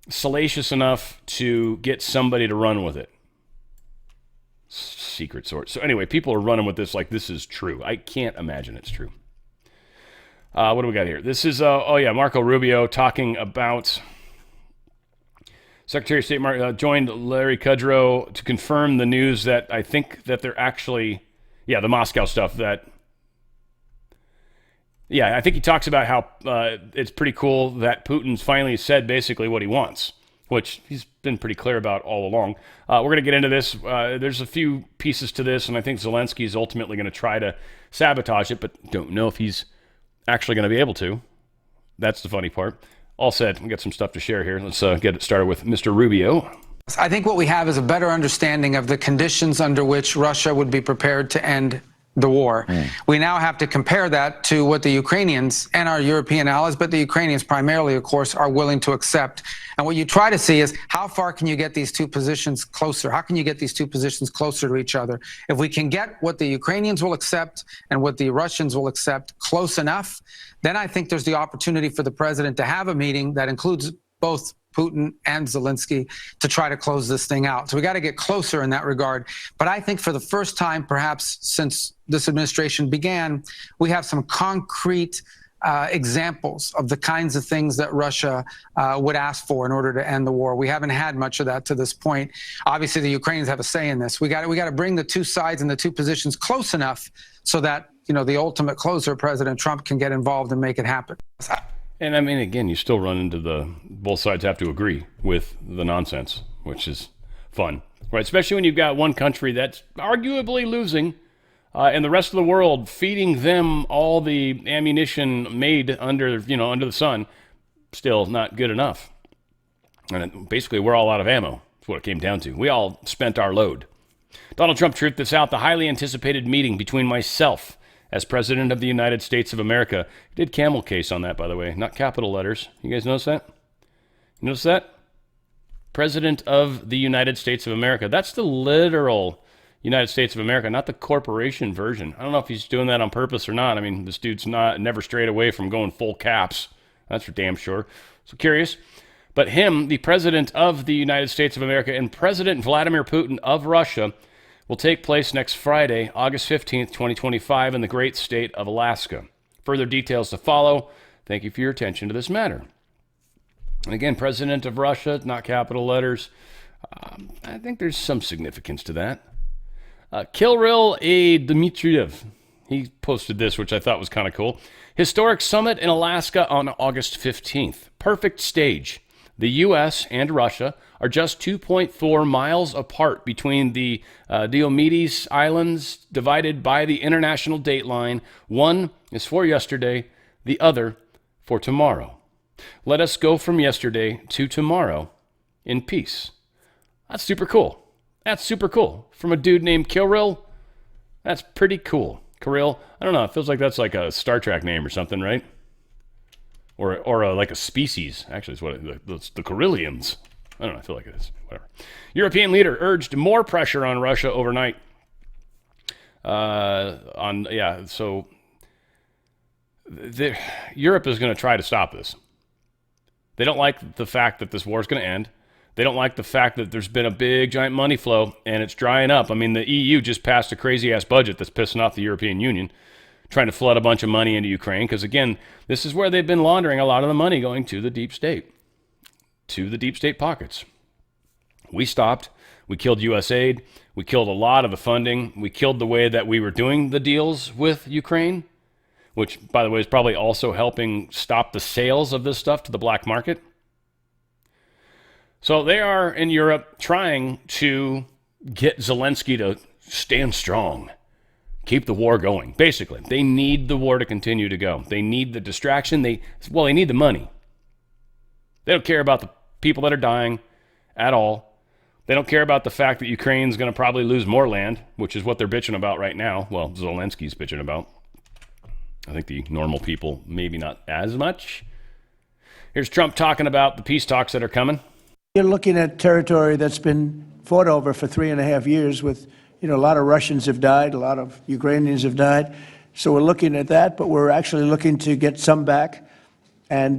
salacious enough to get somebody to run with it. Secret source. So anyway, people are running with this like this is true. I can't imagine it's true. What do we got here? This is, Marco Rubio talking about Secretary of State joined Larry Kudrow to confirm the news that I think that they're actually, the Moscow stuff that, I think he talks about how it's pretty cool that Putin's finally said basically what he wants, which he's been pretty clear about all along. We're going to get into this. There's a few pieces to this, and I think Zelinsky is ultimately going to try to sabotage it, but don't know if he's actually going to be able to. That's the funny part. All said, we got some stuff to share here. Let's get it started with Mr. Rubio. I think what we have is a better understanding of the conditions under which Russia would be prepared to end the war. We now have to compare that to what the Ukrainians and our European allies, but the Ukrainians primarily, of course, are willing to accept. And what you try to see is how far can you get these two positions closer? How can you get these two positions closer to each other? If we can get what the Ukrainians will accept and what the Russians will accept close enough, then I think there's the opportunity for the president to have a meeting that includes both Putin and Zelinsky to try to close this thing out. So we got to get closer in that regard. But I think for the first time, perhaps since this administration began, we have some concrete examples of the kinds of things that Russia would ask for in order to end the war. We haven't had much of that to this point. Obviously, the Ukrainians have a say in this. We got to bring the two sides and the two positions close enough so that the ultimate closer, President Trump, can get involved and make it happen. And I mean, again, you still run into both sides have to agree with the nonsense, which is fun, right? Especially when you've got one country that's arguably losing and the rest of the world feeding them all the ammunition made under the sun, still not good enough. And basically, we're all out of ammo. That's what it came down to. We all spent our load. Donald Trump truthed this out, the highly anticipated meeting between myself as President of the United States of America. He did camel case on that, by the way, not capital letters. You guys notice that? You notice that? President of the United States of America. That's the literal United States of America, not the corporation version. I don't know if he's doing that on purpose or not. I mean, this dude's never strayed away from going full caps. That's for damn sure. So curious. But him, the President of the United States of America, and President Vladimir Putin of Russia will take place next Friday, August 15th, 2025, in the great state of Alaska. Further details to follow. Thank you for your attention to this matter. And again, President of Russia, not capital letters. I think there's some significance to that. Kirill A. Dmitriev, he posted this, which I thought was kind of cool. Historic summit in Alaska on August 15th. Perfect stage. The U.S. and Russia are just 2.4 miles apart between the Diomedes Islands, divided by the international date line. One is for yesterday, the other for tomorrow. Let us go from yesterday to tomorrow in peace. That's super cool. That's super cool. From a dude named Kirill, that's pretty cool. Kirill, I don't know, it feels like that's like a Star Trek name or something, right? Or like a species. Actually, it's the Kirillians. I don't know, I feel like it is. Whatever. European leader urged more pressure on Russia overnight. Europe is going to try to stop this. They don't like the fact that this war is going to end. They don't like the fact that there's been a big, giant money flow, and it's drying up. I mean, the EU just passed a crazy-ass budget that's pissing off the European Union, trying to flood a bunch of money into Ukraine, because, again, this is where they've been laundering a lot of the money going to the deep state, to the deep state pockets. We stopped. We killed USAID. We killed a lot of the funding. We killed the way that we were doing the deals with Ukraine, which, by the way, is probably also helping stop the sales of this stuff to the black market. So they are in Europe trying to get Zelensky to stand strong, keep the war going. Basically, they need the war to continue to go. They need the distraction. They need the money. They don't care about the people that are dying at all. They don't care about the fact that Ukraine's going to probably lose more land, which is what they're bitching about right now. Well, Zelensky's bitching about. I think the normal people, maybe not as much. Here's Trump talking about the peace talks that are coming. You're looking at territory that's been fought over for 3.5 years with, a lot of Russians have died, a lot of Ukrainians have died. So we're looking at that, but we're actually looking to get some back and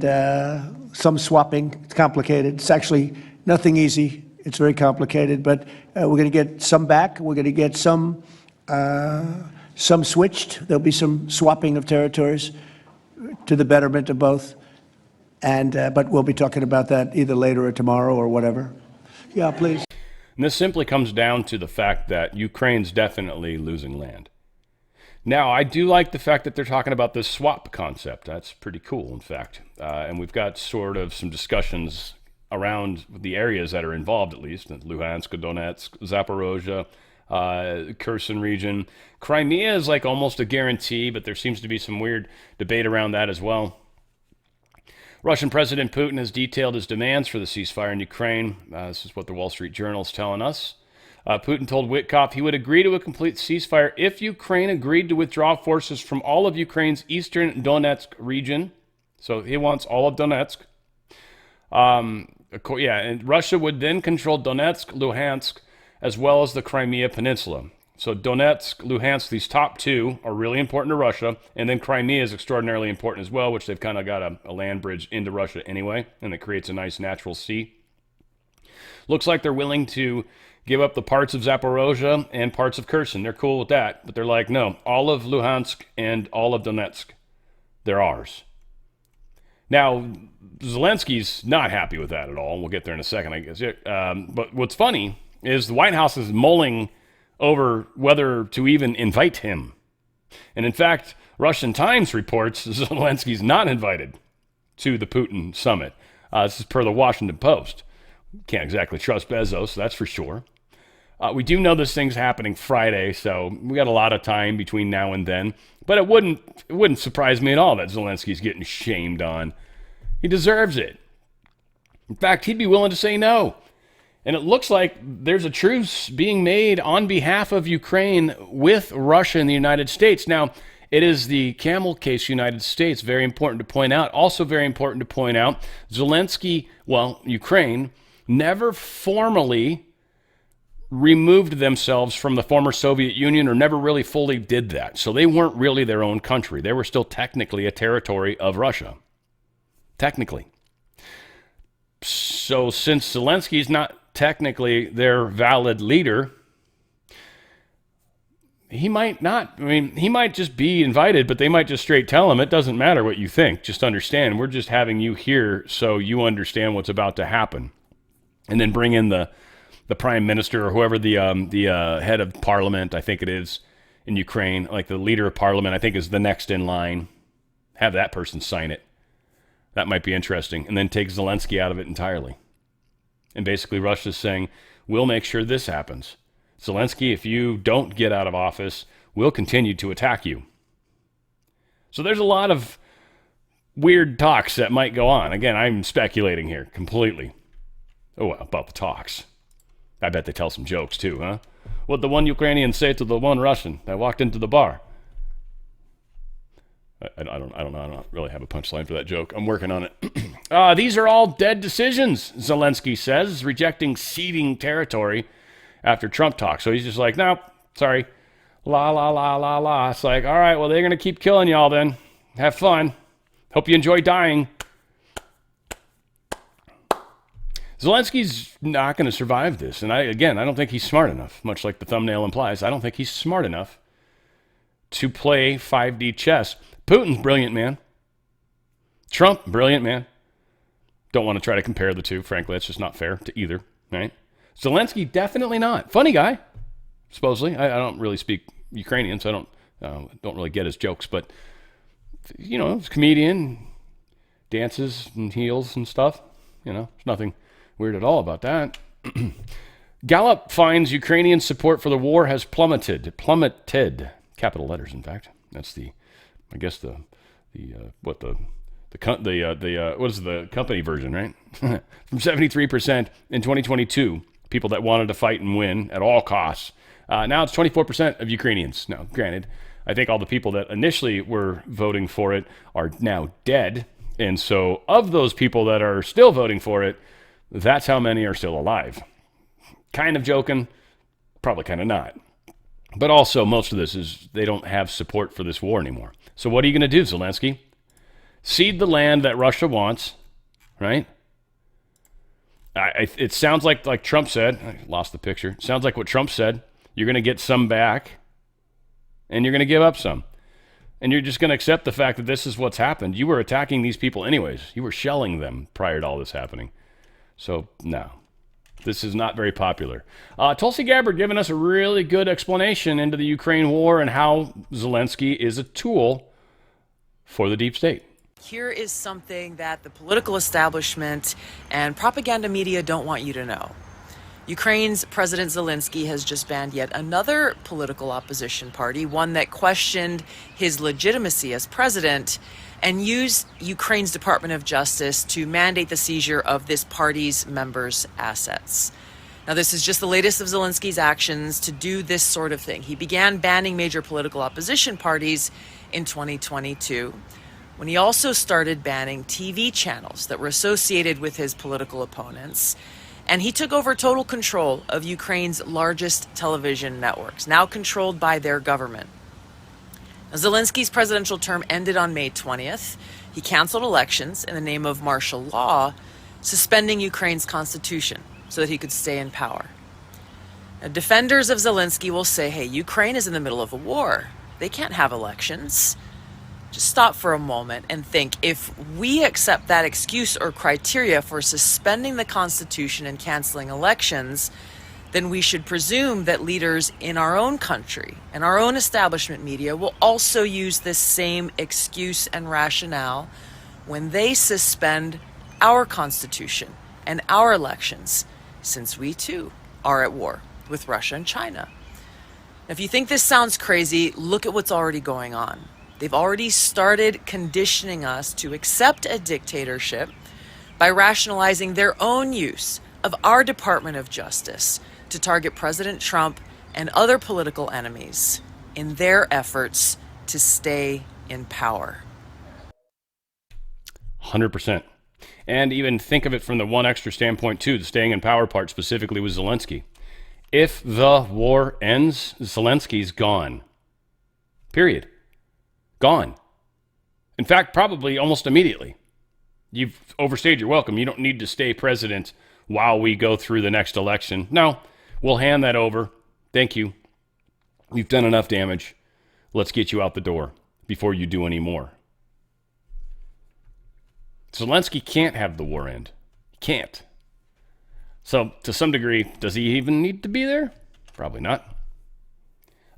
some swapping. It's complicated. It's actually nothing easy. It's very complicated, but we're going to get some back. We're going to get some switched. There'll be some swapping of territories to the betterment of both. But we'll be talking about that either later or tomorrow or whatever. Yeah, please. And this simply comes down to the fact that Ukraine's definitely losing land. Now, I do like the fact that they're talking about this swap concept. That's pretty cool, in fact. And we've got sort of some discussions around the areas that are involved, at least. Luhansk, Donetsk, Zaporozhye, Kherson region. Crimea is like almost a guarantee, but there seems to be some weird debate around that as well. Russian President Putin has detailed his demands for the ceasefire in Ukraine. This is what the Wall Street Journal is telling us. Putin told Witkoff he would agree to a complete ceasefire if Ukraine agreed to withdraw forces from all of Ukraine's eastern Donetsk region. So he wants all of Donetsk. And Russia would then control Donetsk, Luhansk, as well as the Crimea Peninsula. So Donetsk, Luhansk, these top two are really important to Russia, and then Crimea is extraordinarily important as well, which they've kind of got a land bridge into Russia anyway, and it creates a nice natural sea. Looks like they're willing to give up the parts of Zaporozhye and parts of Kherson. They're cool with that, but they're like, no, all of Luhansk and all of Donetsk, they're ours. Now, Zelensky's not happy with that at all. We'll get there in a second, I guess. But what's funny is the White House is mulling over whether to even invite him. And in fact, Russian Times reports Zelensky's not invited to the Putin summit. This is per the Washington Post. Can't exactly trust Bezos, that's for sure. We do know this thing's happening Friday, so we got a lot of time between now and then. But it wouldn't surprise me at all that Zelensky's getting shamed on. He deserves it. In fact, he'd be willing to say no. And it looks like there's a truce being made on behalf of Ukraine with Russia and the United States. Now, it is the camel case United States, very important to point out. Also very important to point out, Zelensky, Ukraine, never formally removed themselves from the former Soviet Union or never really fully did that. So they weren't really their own country. They were still technically a territory of Russia. Technically. So since Zelensky's not technically their valid leader, he might not. I mean, he might just be invited, but they might just straight tell him, it doesn't matter what you think. Just understand, we're just having you here so you understand what's about to happen. And then bring in the prime minister or whoever the head of parliament, I think it is, in Ukraine, like the leader of parliament, I think is the next in line. Have that person sign it. That might be interesting. And then take Zelensky out of it entirely. And basically Russia's saying, we'll make sure this happens. Zelensky, if you don't get out of office, we'll continue to attack you. So there's a lot of weird talks that might go on. Again, I'm speculating here completely. Oh, about the talks. I bet they tell some jokes too, huh? What the one Ukrainian say to the one Russian that walked into the bar? I don't know. I don't really have a punchline for that joke. I'm working on it. These are all dead decisions, Zelensky says, rejecting ceding territory after Trump talk. So he's just like, no, sorry. La, la, la, la, la. It's like, all right, well, they're going to keep killing y'all then. Have fun. Hope you enjoy dying. Zelensky's not going to survive this. And I don't think he's smart enough, much like the thumbnail implies. I don't think he's smart enough to play 5D chess. Putin's brilliant, man. Trump, brilliant, man. Don't want to try to compare the two. Frankly, that's just not fair to either, right? Zelensky, definitely not. Funny guy, supposedly. I don't really speak Ukrainian, so I don't really get his jokes. But, you know, he's a comedian, dances and heels and stuff. You know, there's nothing weird at all about that. Gallup finds Ukrainian support for the war has plummeted. Plummeted. Capital letters, in fact. That's the, I guess what is the company version, right? From 73% in 2022, people that wanted to fight and win at all costs. Now it's 24% of Ukrainians. Now, granted, I think all the people that initially were voting for it are now dead. And so of those people that are still voting for it, that's how many are still alive. Kind of joking, probably kind of not. But also, most of this is they don't have support for this war anymore. So what are you going to do, Zelensky? Cede the land that Russia wants, right? It sounds like Trump said. I lost the picture. It sounds like what Trump said. You're going to get some back, and you're going to give up some. And you're just going to accept the fact that this is what's happened. You were attacking these people anyways. You were shelling them prior to all this happening. So, no. This is not very popular. Tulsi Gabbard giving us a really good explanation into the Ukraine war and how Zelensky is a tool for the deep state. Here is something that the political establishment and propaganda media don't want you to know. Ukraine's President Zelensky has just banned yet another political opposition party, one that questioned his legitimacy as president, and used Ukraine's Department of Justice to mandate the seizure of this party's members' assets. Now, this is just the latest of Zelensky's actions to do this sort of thing. He began banning major political opposition parties in 2022, when he also started banning TV channels that were associated with his political opponents. And he took over total control of Ukraine's largest television networks, now controlled by their government. Now, Zelensky's presidential term ended on May 20th. He canceled elections in the name of martial law, suspending Ukraine's constitution so that he could stay in power. Now, defenders of Zelensky will say, hey, Ukraine is in the middle of a war. They can't have elections. Just stop for a moment and think, if we accept that excuse or criteria for suspending the Constitution and canceling elections, then we should presume that leaders in our own country and our own establishment media will also use this same excuse and rationale when they suspend our Constitution and our elections, since we too are at war. with Russia and China. If you think this sounds crazy, look at what's already going on. They've already started conditioning us to accept a dictatorship by rationalizing their own use of our Department of Justice to target President Trump and other political enemies in their efforts to stay in power. 100%. And even think of it from the one extra standpoint, too, the staying in power part, specifically with Zelensky. If the war ends, Zelensky's gone. Period. Gone. In fact, probably almost immediately. You've overstayed your welcome. You don't need to stay president while we go through the next election. No, we'll hand that over. Thank you. You've done enough damage. Let's get you out the door before you do any more. Zelensky can't have the war end. He can't. So, to some degree, does he even need to be there? Probably not.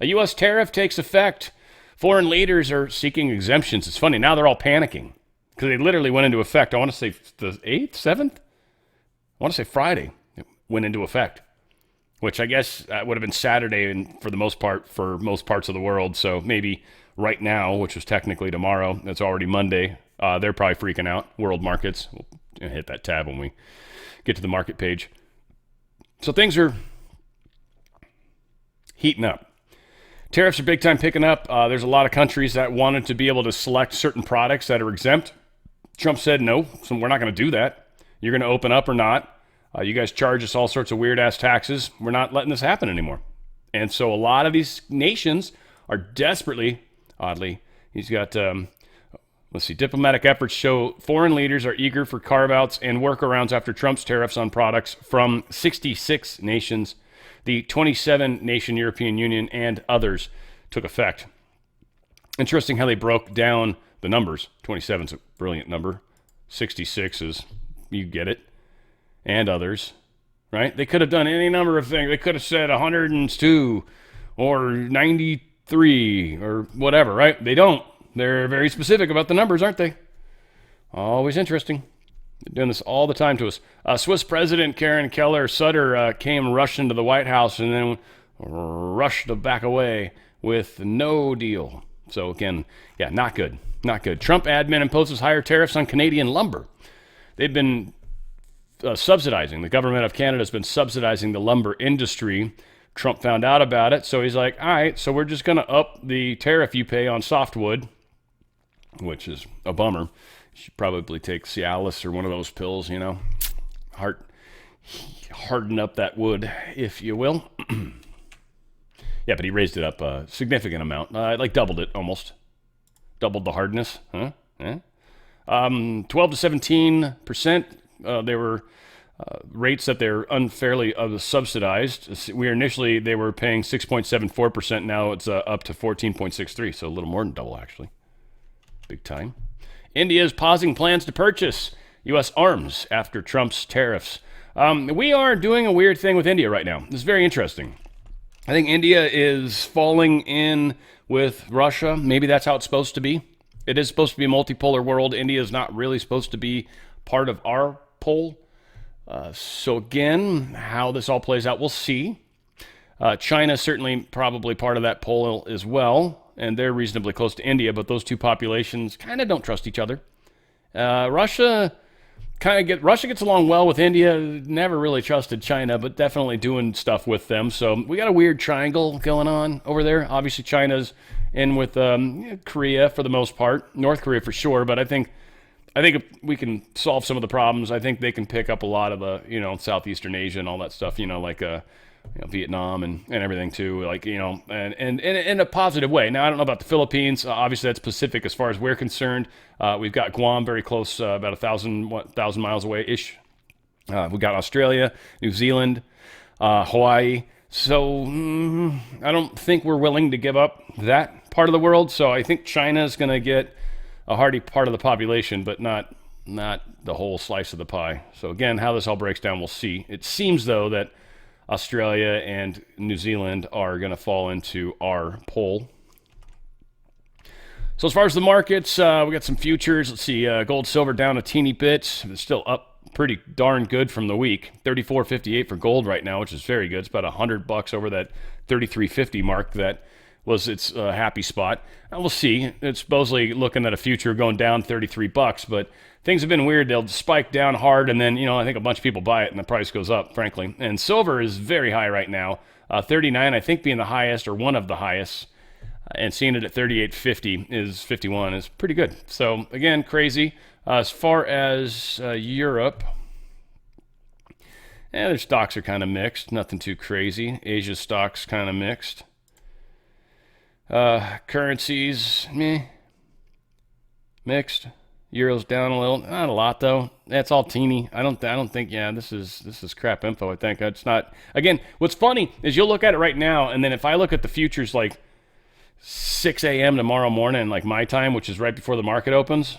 A U.S. tariff takes effect. Foreign leaders are seeking exemptions. It's funny, now they're all panicking because they literally went into effect. I want to say the 8th, 7th? I want to say Friday it went into effect, which I guess would have been Saturday and for the most part for most parts of the world. So maybe right now, which was technically tomorrow, it's already Monday. They're probably freaking out. World markets. We'll hit that tab when we get to the market page. So things are heating up. Tariffs are big time picking up. There's a lot of countries that wanted to be able to select certain products that are exempt. Trump said, no, so we're not going to do that. You're going to open up or not. You guys charge us all sorts of weird-ass taxes. We're not letting this happen anymore. And so a lot of these nations are desperately, oddly, he's got, diplomatic efforts show foreign leaders are eager for carve-outs and workarounds after Trump's tariffs on products from 66 nations. The 27-nation European Union and others took effect. Interesting how they broke down the numbers. 27 is a brilliant number. 66 is, you get it, and others, right? They could have done any number of things. They could have said 102 or 93 or whatever, right? They don't. They're very specific about the numbers, aren't they? Always interesting. They're doing this all the time to us. Swiss President Karen Keller-Sutter came rushing to the White House and then rushed back away with no deal. So again, yeah, not good. Not good. Trump admin imposes higher tariffs on Canadian lumber. They've been subsidizing. The government of Canada has been subsidizing the lumber industry. Trump found out about it, so he's like, all right, so we're just going to up the tariff you pay on softwood, which is a bummer. You should probably take Cialis or one of those pills, harden up that wood, if you will. Yeah, but he raised it up a significant amount, doubled it almost. Doubled the hardness, huh? 12 to 17%, they were rates that they're unfairly subsidized. They were paying 6.74%. Now it's up to 14.63, so a little more than double, actually. Big time. India is pausing plans to purchase U.S. arms after Trump's tariffs. We are doing a weird thing with India right now. This is very interesting. I think India is falling in with Russia. Maybe that's how it's supposed to be. It is supposed to be a multipolar world. India is not really supposed to be part of our pole. So again, how this all plays out, we'll see. China certainly probably part of that pole as well, and they're reasonably close to India, but those two populations kind of don't trust each other. Russia gets along well with India, never really trusted China, but definitely doing stuff with them. So we got a weird triangle going on over there. Obviously, China's in with Korea for the most part, North Korea for sure, but I think if we can solve some of the problems, I think they can pick up a lot of the, Southeastern Asia and all that stuff, Vietnam and everything too, and in a positive way. Now, I don't know about the Philippines. Obviously, that's Pacific as far as we're concerned. We've got Guam very close, about 1,000 miles away-ish. We've got Australia, New Zealand, Hawaii. So I don't think we're willing to give up that part of the world. So I think China is going to get a hearty part of the population, but not the whole slice of the pie. So again, how this all breaks down, we'll see. It seems, though, that Australia and New Zealand are going to fall into our poll. So as far as the markets, we got some futures. Let's see, gold, silver down a teeny bit. It's still up pretty darn good from the week. 34.58 for gold right now, which is very good. It's about $100 over that 33.50 mark that was its happy spot. And we'll see. It's supposedly looking at a future going down $33, but things have been weird. They'll spike down hard, and then, I think a bunch of people buy it, and the price goes up, frankly. And silver is very high right now. 39, I think, being the highest or one of the highest. And seeing it at 38.50 is 51 is pretty good. So, again, crazy. As far as Europe, their stocks are kind of mixed. Nothing too crazy. Asia's stocks kind of mixed. Currencies, mixed. Euro's down a little, not a lot though. That's all teeny. I don't think. Yeah, this is crap info. I think it's not. Again, what's funny is you'll look at it right now, and then if I look at the futures like 6 a.m. tomorrow morning, like my time, which is right before the market opens,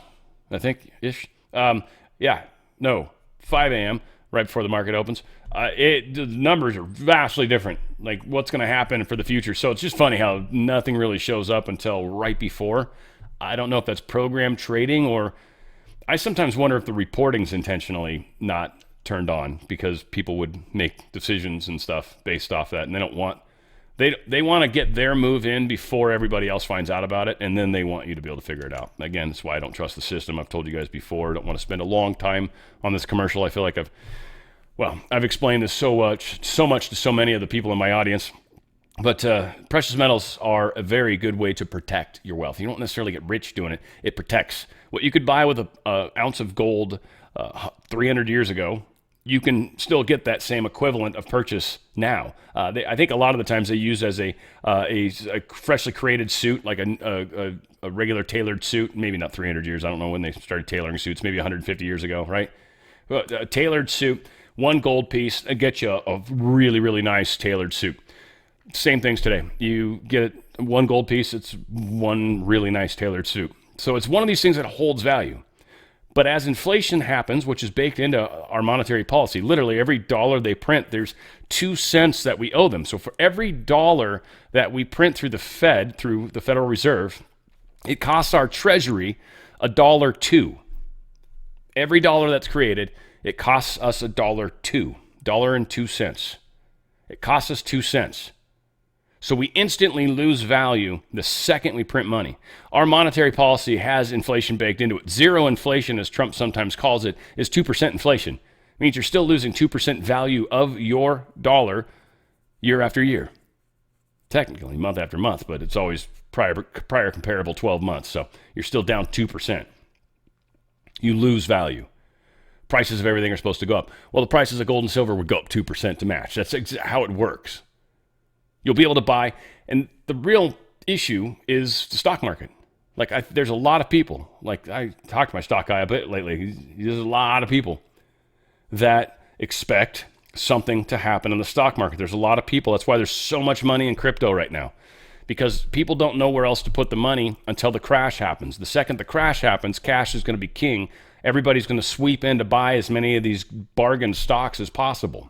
I think ish. 5 a.m. right before the market opens. The numbers are vastly different, like what's going to happen for the future. So it's just funny how nothing really shows up until right before. I don't know if that's program trading, or I sometimes wonder if the reporting's intentionally not turned on because people would make decisions and stuff based off that, and they don't want they want to get their move in before everybody else finds out about it, and then they want you to be able to figure it out. Again, that's why I don't trust the system. I've told you guys before. I don't want to spend a long time on this commercial. I feel like I've explained this so much to so many of the people in my audience. But precious metals are a very good way to protect your wealth. You don't necessarily get rich doing it. It protects. What you could buy with an ounce of gold 300 years ago, you can still get that same equivalent of purchase now. I think a lot of the times they use as a freshly created suit, like a regular tailored suit. Maybe not 300 years. I don't know when they started tailoring suits. Maybe 150 years ago, right? A tailored suit, one gold piece, it gets you a really, really nice tailored suit. Same things today. You get one gold piece, it's one really nice tailored suit. So it's one of these things that holds value. But as inflation happens, which is baked into our monetary policy, literally every dollar they print, there's 2 cents that we owe them. So for every dollar that we print through the Fed, through the Federal Reserve, it costs our Treasury $1.02. Every dollar that's created, it costs us $1.02. $1.02. It costs us 2 cents. So we instantly lose value the second we print money. Our monetary policy has inflation baked into it. Zero inflation, as Trump sometimes calls it, is 2% inflation. It means you're still losing 2% value of your dollar year after year. Technically, month after month, but it's always prior comparable 12 months. So you're still down 2%. You lose value. Prices of everything are supposed to go up. Well, the prices of gold and silver would go up 2% to match. That's how it works. You'll be able to buy, and the real issue is the stock market. There's a lot of people, I talked to my stock guy a bit lately, there's a lot of people that expect something to happen in the stock market. There's a lot of people, that's why there's so much money in crypto right now, because people don't know where else to put the money until the crash happens. The second the crash happens, cash is going to be king. Everybody's going to sweep in to buy as many of these bargain stocks as possible.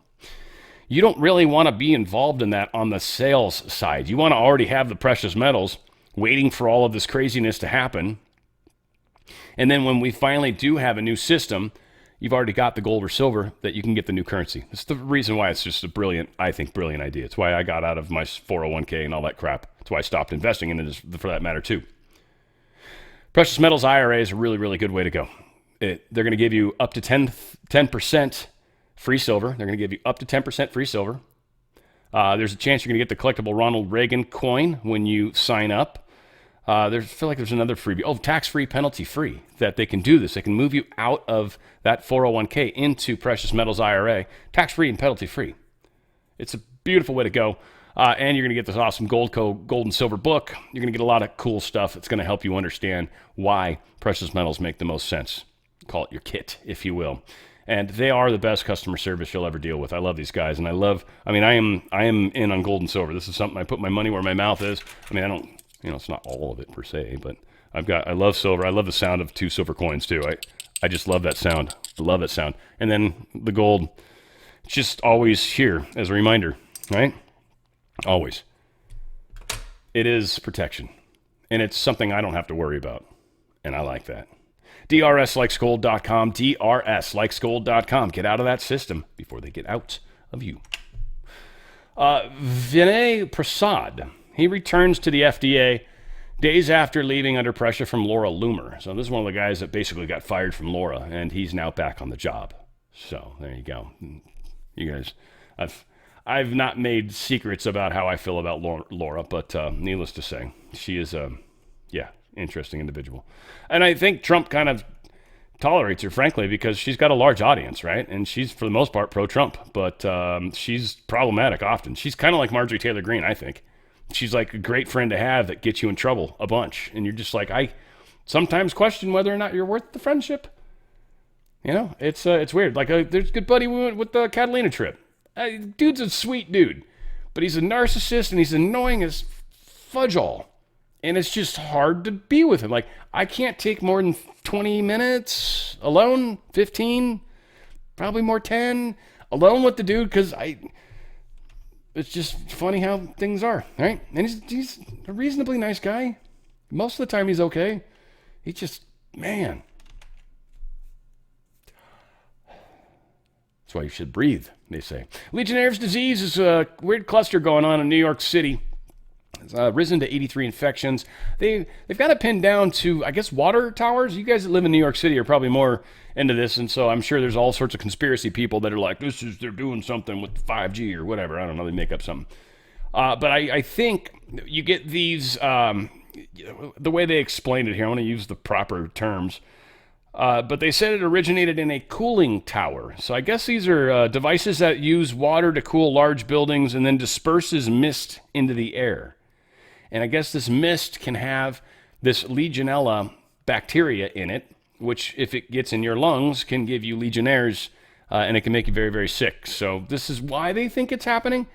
You don't really want to be involved in that on the sales side. You want to already have the precious metals waiting for all of this craziness to happen. And then when we finally do have a new system, you've already got the gold or silver that you can get the new currency. That's the reason why it's just a brilliant idea. It's why I got out of my 401k and all that crap. It's why I stopped investing in it for that matter too. Precious metals IRA is a really, really good way to go. They're going to give you up to 10% free silver. They're going to give you up to 10% free silver. There's a chance you're going to get the collectible Ronald Reagan coin when you sign up. I feel like there's another freebie. Oh, tax-free, penalty-free, that they can do this. They can move you out of that 401k into Precious Metals IRA, tax-free and penalty-free. It's a beautiful way to go. And you're going to get this awesome gold and silver book. You're going to get a lot of cool stuff. It's going to help you understand why precious metals make the most sense. Call it your kit, if you will. And they are the best customer service you'll ever deal with. I love these guys, and I am in on gold and silver. This is something I put my money where my mouth is. I don't, it's not all of it per se, but I love silver. I love the sound of 2 silver coins too. I just love that sound. I love that sound. And then the gold, it's just always here as a reminder, right? Always. It is protection, and it's something I don't have to worry about, and I like that. DRSlikesgold.com, DRSlikesgold.com. Get out of that system before they get out of you. Vinay Prasad, he returns to the FDA days after leaving under pressure from Laura Loomer. So this is one of the guys that basically got fired from Laura, and he's now back on the job. So there you go. You guys, I've not made secrets about how I feel about Laura, but needless to say, she is a, interesting individual. And I think Trump kind of tolerates her, frankly, because she's got a large audience, right? And she's, for the most part, pro-Trump, but she's problematic often. She's kind of like Marjorie Taylor Greene, I think. She's like a great friend to have that gets you in trouble a bunch. And you're just like, I sometimes question whether or not you're worth the friendship. You know, it's weird. Like, there's a good buddy we went with the Catalina trip. Dude's a sweet dude, but he's a narcissist and he's annoying as fudge all. And it's just hard to be with him. Like, I can't take more than 20 minutes alone, 15, probably more 10, alone with the dude, because it's just funny how things are, right? And he's a reasonably nice guy. Most of the time he's okay. He just, man. That's why you should breathe, they say. Legionnaire's disease is a weird cluster going on in New York City. It's risen to 83 infections. They've got it pinned down to, I guess, water towers. You guys that live in New York City are probably more into this, and so I'm sure there's all sorts of conspiracy people that are like, they're doing something with 5G or whatever. I don't know, they make up something. But I think you get these, the way they explained it here, I want to use the proper terms, but they said it originated in a cooling tower. So I guess these are devices that use water to cool large buildings and then disperses mist into the air. And I guess this mist can have this Legionella bacteria in it, which, if it gets in your lungs, can give you Legionnaires, and it can make you very, very sick. So this is why they think it's happening.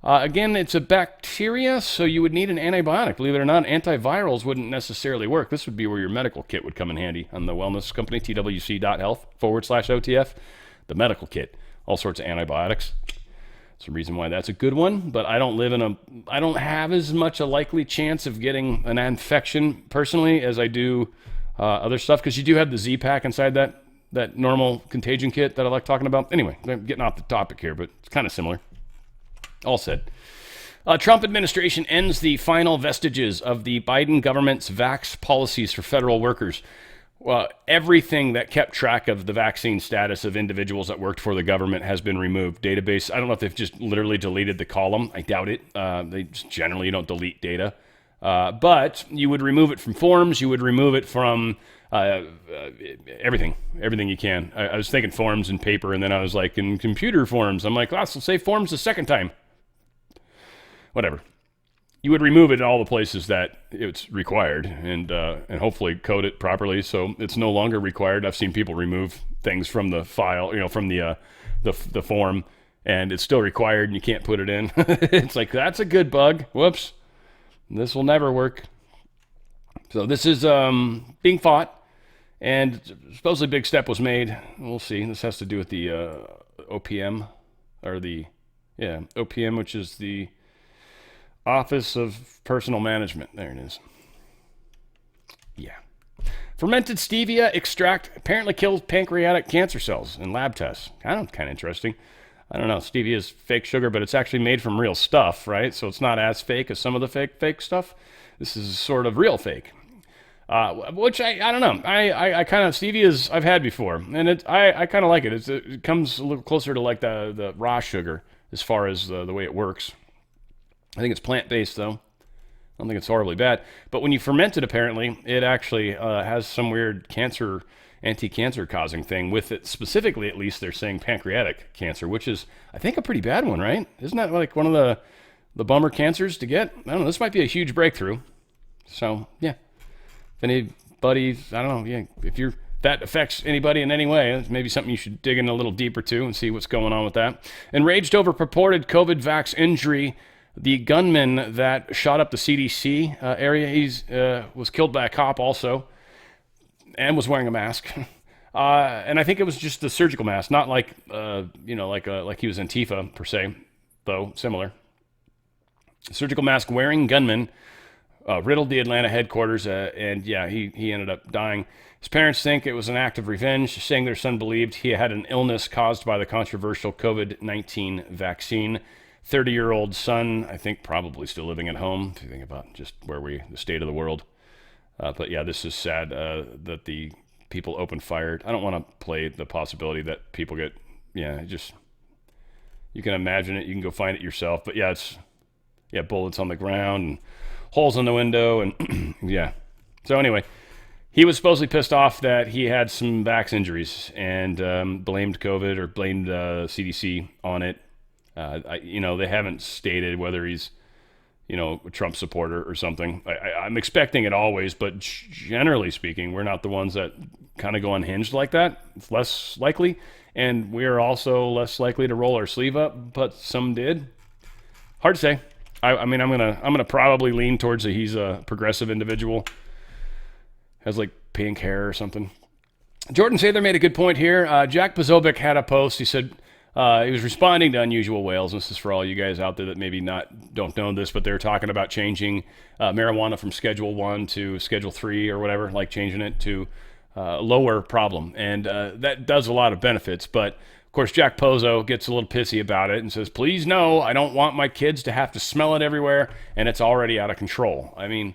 Again, it's a bacteria, so you would need an antibiotic. Believe it or not, antivirals wouldn't necessarily work. This would be where your medical kit would come in handy on the wellness company, twc.health/OTF, the medical kit. All sorts of antibiotics. That's the reason why that's a good one, but I don't have as much a likely chance of getting an infection personally as I do other stuff, because you do have the Z-Pack inside that normal contagion kit that I like talking about. Anyway, I'm getting off the topic here, but it's kind of similar. All said. Trump administration ends the final vestiges of the Biden government's vax policies for federal workers. Well, everything that kept track of the vaccine status of individuals that worked for the government has been removed. Database, I don't know if they've just literally deleted the column. I doubt it. They generally don't delete data. But you would remove it from forms. You would remove it from everything you can. I was thinking forms and paper, and then I was like, in computer forms. I'm like, so say forms the second time. Whatever. You would remove it in all the places that it's required, and hopefully code it properly so it's no longer required. I've seen people remove things from the file, from the form, and it's still required, and you can't put it in. It's like, that's a good bug. Whoops. This will never work. So this is being fought, and supposedly a big step was made. We'll see. This has to do with the OPM, OPM, which is the Office of Personal Management. There it is. Yeah. Fermented stevia extract apparently kills pancreatic cancer cells in lab tests. Kind of interesting. I don't know. Stevia is fake sugar, but it's actually made from real stuff, right? So it's not as fake as some of the fake stuff. This is sort of real fake. Which I don't know. I kind of, stevia I've had before, and I kind of like it. It comes a little closer to like the raw sugar as far as the way it works. I think it's plant-based, though. I don't think it's horribly bad. But when you ferment it, apparently, it actually has some weird anti-cancer causing thing with it. Specifically, at least, they're saying pancreatic cancer, which is, I think, a pretty bad one, right? Isn't that like one of the bummer cancers to get? I don't know. This might be a huge breakthrough. So, yeah. If anybody, I don't know, if that affects anybody in any way, it's maybe something you should dig in a little deeper to and see what's going on with that. Enraged over purported COVID vax injury, the gunman that shot up the CDC area, he was killed by a cop also, and was wearing a mask. And I think it was just the surgical mask, not like like he was Antifa per se, though similar. Surgical mask wearing gunman riddled the Atlanta headquarters, and yeah, he ended up dying. His parents think it was an act of revenge, saying their son believed he had an illness caused by the controversial COVID-19 vaccine. 30-year-old son, I think, probably still living at home, if you think about just the state of the world. But yeah, this is sad that the people opened fire. I don't want to play the possibility that people get, you can imagine it. You can go find it yourself. But yeah, bullets on the ground and holes in the window. And yeah. So anyway, he was supposedly pissed off that he had some vax injuries and blamed COVID or blamed CDC on it. They haven't stated whether he's, a Trump supporter or something. I'm expecting it always, but generally speaking, we're not the ones that kind of go unhinged like that. It's less likely. And we are also less likely to roll our sleeve up, but some did. Hard to say. I'm gonna probably lean towards he's a progressive individual. Has like pink hair or something. Jordan Sather made a good point here. Jack Posobiec had a post. He said he was responding to Unusual Whales. This is for all you guys out there that maybe don't know this, but they're talking about changing marijuana from Schedule 1 to Schedule 3 or whatever, like changing it to lower problem. And that does a lot of benefits. But, of course, Jack Pozo gets a little pissy about it and says, please no, I don't want my kids to have to smell it everywhere, and it's already out of control. I mean,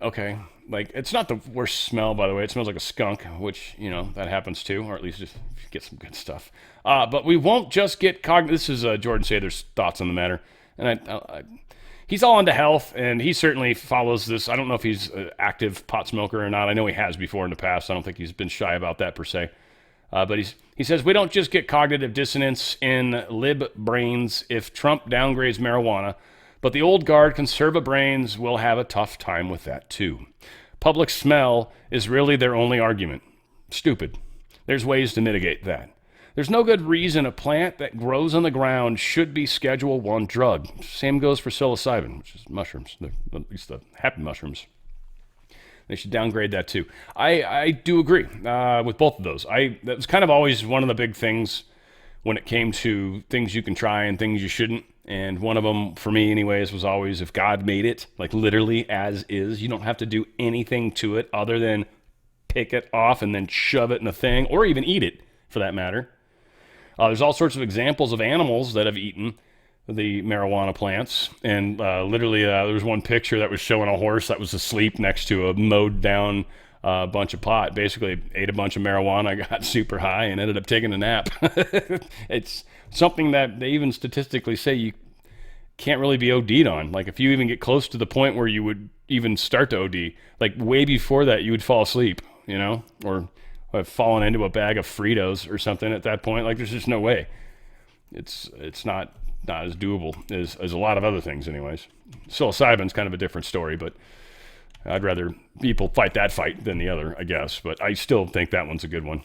okay. Like, it's not the worst smell, by the way. It smells like a skunk, which, that happens too, or at least just get some good stuff. But we won't just get This is Jordan Sather's thoughts on the matter. And he's all into health, and he certainly follows this. I don't know if he's an active pot smoker or not. I know he has before in the past. I don't think he's been shy about that per se. But he says, we don't just get cognitive dissonance in lib brains if Trump downgrades marijuana, but the old guard conserva brains will have a tough time with that too. Public smell is really their only argument. Stupid. There's ways to mitigate that. There's no good reason a plant that grows on the ground should be Schedule 1 drug. Same goes for psilocybin, which is mushrooms, at least the happy mushrooms. They should downgrade that too. I do agree with both of those. That was kind of always one of the big things when it came to things you can try and things you shouldn't. And one of them, for me anyways, was always if God made it, like literally as is, you don't have to do anything to it other than pick it off and then shove it in a thing, or even eat it, for that matter. There's all sorts of examples of animals that have eaten the marijuana plants. And literally, there was one picture that was showing a horse that was asleep next to a mowed down bunch of pot. Basically, ate a bunch of marijuana, got super high, and ended up taking a nap. It's something that they even statistically say you can't really be OD'd on. Like if you even get close to the point where you would even start to OD, like way before that, you would fall asleep, or have fallen into a bag of Fritos or something at that point. Like there's just no way. It's not as doable as a lot of other things anyways. Psilocybin's kind of a different story, but I'd rather people fight that fight than the other, I guess. But I still think that one's a good one.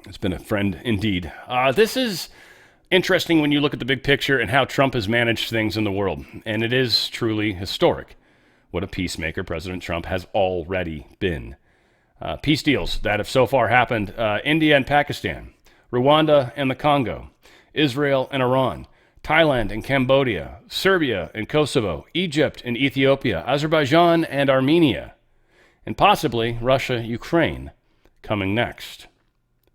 It's been a friend indeed. This is interesting when you look at the big picture and how Trump has managed things in the world. And it is truly historic what a peacemaker President Trump has already been. Peace deals that have so far happened, India and Pakistan, Rwanda and the Congo, Israel and Iran, Thailand and Cambodia, Serbia and Kosovo, Egypt and Ethiopia, Azerbaijan and Armenia, and possibly Russia, Ukraine coming next.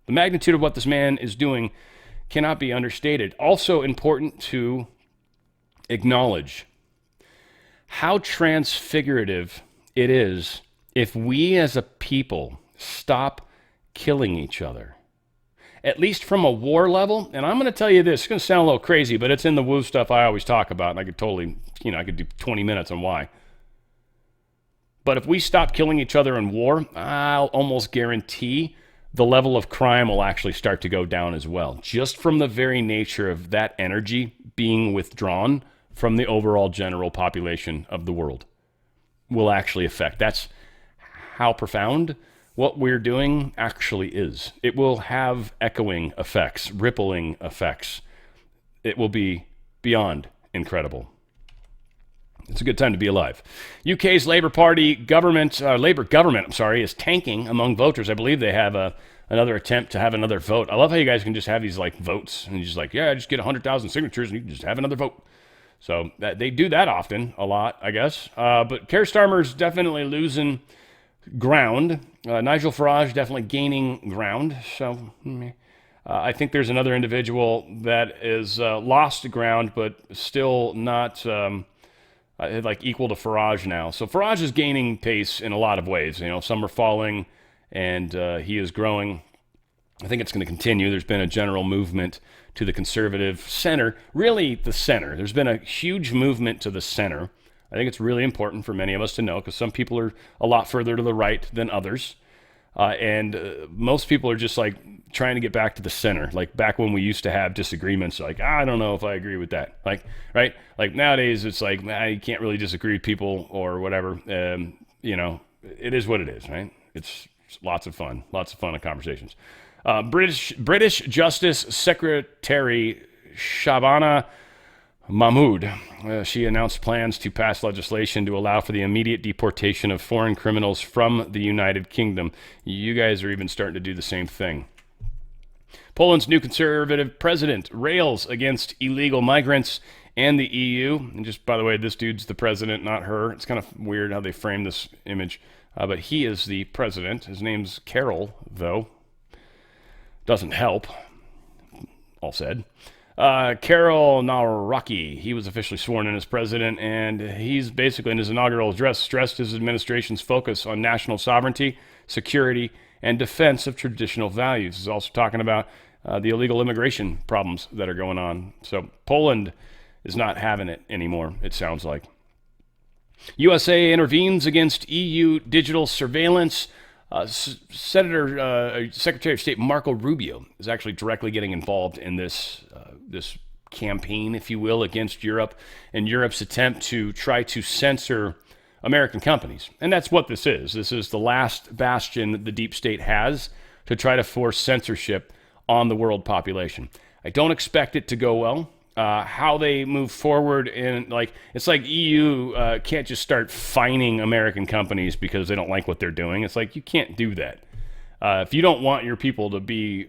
The magnitude of what this man is doing cannot be understated. Also important to acknowledge how transfigurative it is if we as a people stop killing each other. At least from a war level, and I'm going to tell you this, it's going to sound a little crazy, but it's in the woo stuff I always talk about, and I could totally, I could do 20 minutes on why. But if we stop killing each other in war, I'll almost guarantee the level of crime will actually start to go down as well, just from the very nature of that energy being withdrawn from the overall general population of the world will actually affect. That's how profound what we're doing actually is. It will have echoing effects, rippling effects. It will be beyond incredible. It's a good time to be alive. UK's Labour government is tanking among voters. I believe they have another attempt to have another vote. I love how you guys can just have these like votes and you're just like, yeah, just get 100,000 signatures and you can just have another vote. So they do that often, a lot, I guess. But Keir Starmer's definitely losing ground. Nigel Farage definitely gaining ground. So I think there's another individual that is lost ground, but still not like equal to Farage now. So Farage is gaining pace in a lot of ways. You know, some are falling, and he is growing. I think it's going to continue. There's been a general movement to the conservative center, really the center. There's been a huge movement to the center. I think it's really important for many of us to know, because some people are a lot further to the right than others. And most people are just like trying to get back to the center. Like back when we used to have disagreements, like, I don't know if I agree with that. Like, right? Like nowadays it's like, you can't really disagree with people or whatever. You know, it is what it is, right? It's lots of fun of conversations. British Justice Secretary Shabana Mahmood, she announced plans to pass legislation to allow for the immediate deportation of foreign criminals from the United Kingdom. You guys are even starting to do the same thing. Poland's new conservative president rails against illegal migrants and the EU. And just, by the way, this dude's the president, not her. It's kind of weird how they frame this image. But he is the president. His name's Carol, though. Doesn't help. All said. Carol Nawrocki, he was officially sworn in as president, and he's basically, in his inaugural address, stressed his administration's focus on national sovereignty, security, and defense of traditional values. He's also talking about the illegal immigration problems that are going on. So Poland is not having it anymore, it sounds like. USA intervenes against EU digital surveillance. Secretary of State Marco Rubio is actually directly getting involved in this campaign, if you will, against Europe and Europe's attempt to try to censor American companies. And that's what this is. This is the last bastion that the deep state has to try to force censorship on the world population. I don't expect it to go well. How they move forward, and it's like EU can't just start fining American companies because they don't like what they're doing. It's like, you can't do that. If you don't want your people to be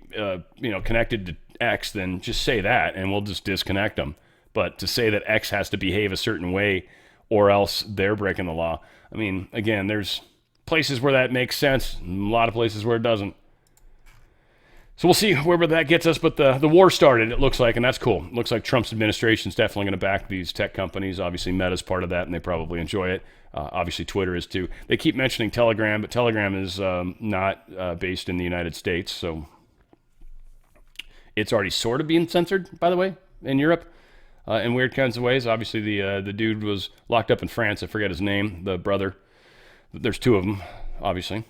connected to X, then just say that and we'll just disconnect them. But to say that X has to behave a certain way or else they're breaking the law, I mean, again, there's places where that makes sense, a lot of places where it doesn't. So we'll see wherever that gets us, but the war started, it looks like, and that's cool. It looks like Trump's administration is definitely going to back these tech companies. Obviously, Meta's part of that, and they probably enjoy it. Obviously, Twitter is too. They keep mentioning Telegram, but Telegram is not based in the United States, so it's already sort of being censored, by the way, in Europe, in weird kinds of ways. Obviously, the dude was locked up in France. I forget his name, the brother. There's two of them, obviously.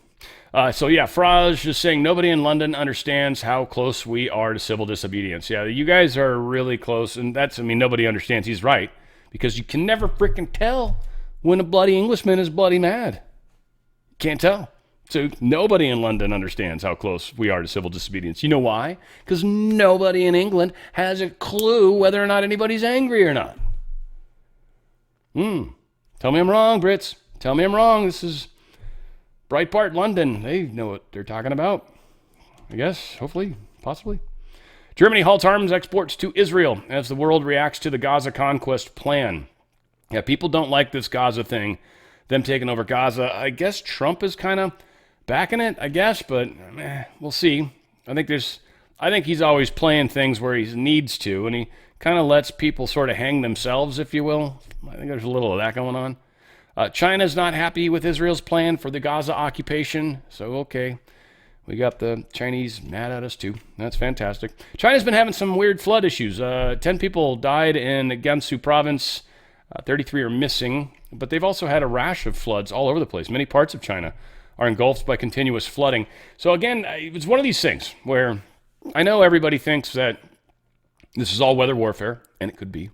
Farage is saying nobody in London understands how close we are to civil disobedience. Yeah, you guys are really close, and nobody understands. He's right, because you can never freaking tell when a bloody Englishman is bloody mad. Can't tell. So nobody in London understands how close we are to civil disobedience. You know why? Because nobody in England has a clue whether or not anybody's angry or not. Tell me I'm wrong, Brits. Tell me I'm wrong. This is Breitbart London. They know what they're talking about. I guess, hopefully, possibly. Germany halts arms exports to Israel as the world reacts to the Gaza conquest plan. Yeah, people don't like this Gaza thing, them taking over Gaza. I guess Trump is kind of backing it, I guess, but we'll see. I think he's always playing things where he needs to, and he kind of lets people sort of hang themselves, if you will. I think there's a little of that going on. China's not happy with Israel's plan for the Gaza occupation. So, okay, we got the Chinese mad at us too. That's fantastic. China's been having some weird flood issues. 10 people died in Gansu province. 33 are missing. But they've also had a rash of floods all over the place. Many parts of China are engulfed by continuous flooding. So again, it's one of these things where I know everybody thinks that this is all weather warfare, and it could be.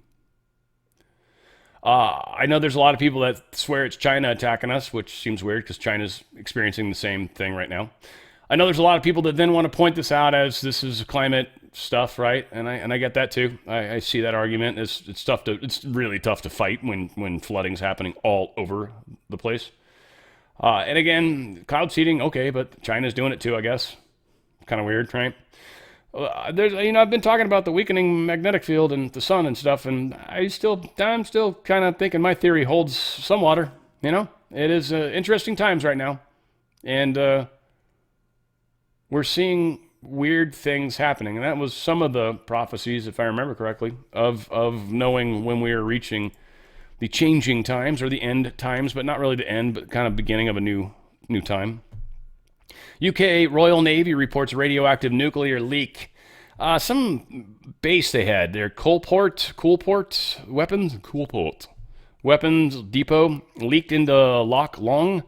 I know there's a lot of people that swear it's China attacking us, which seems weird because China's experiencing the same thing right now. I know there's a lot of people that then want to point this out as this is climate stuff, right? And I get that too. I see that argument. It's really tough to fight when flooding's happening all over the place. And again, cloud seeding, okay, but China's doing it too, I guess. Kind of weird, right? I've been talking about the weakening magnetic field and the sun and stuff, and I'm still kind of thinking my theory holds some water. It is interesting times right now, and we're seeing weird things happening, and that was some of the prophecies, if I remember correctly, of knowing when we are reaching the changing times or the end times, but not really the end, but kind of beginning of a new time. UK Royal Navy reports radioactive nuclear leak. Some base they had, their Coolport weapons depot leaked into Loch Long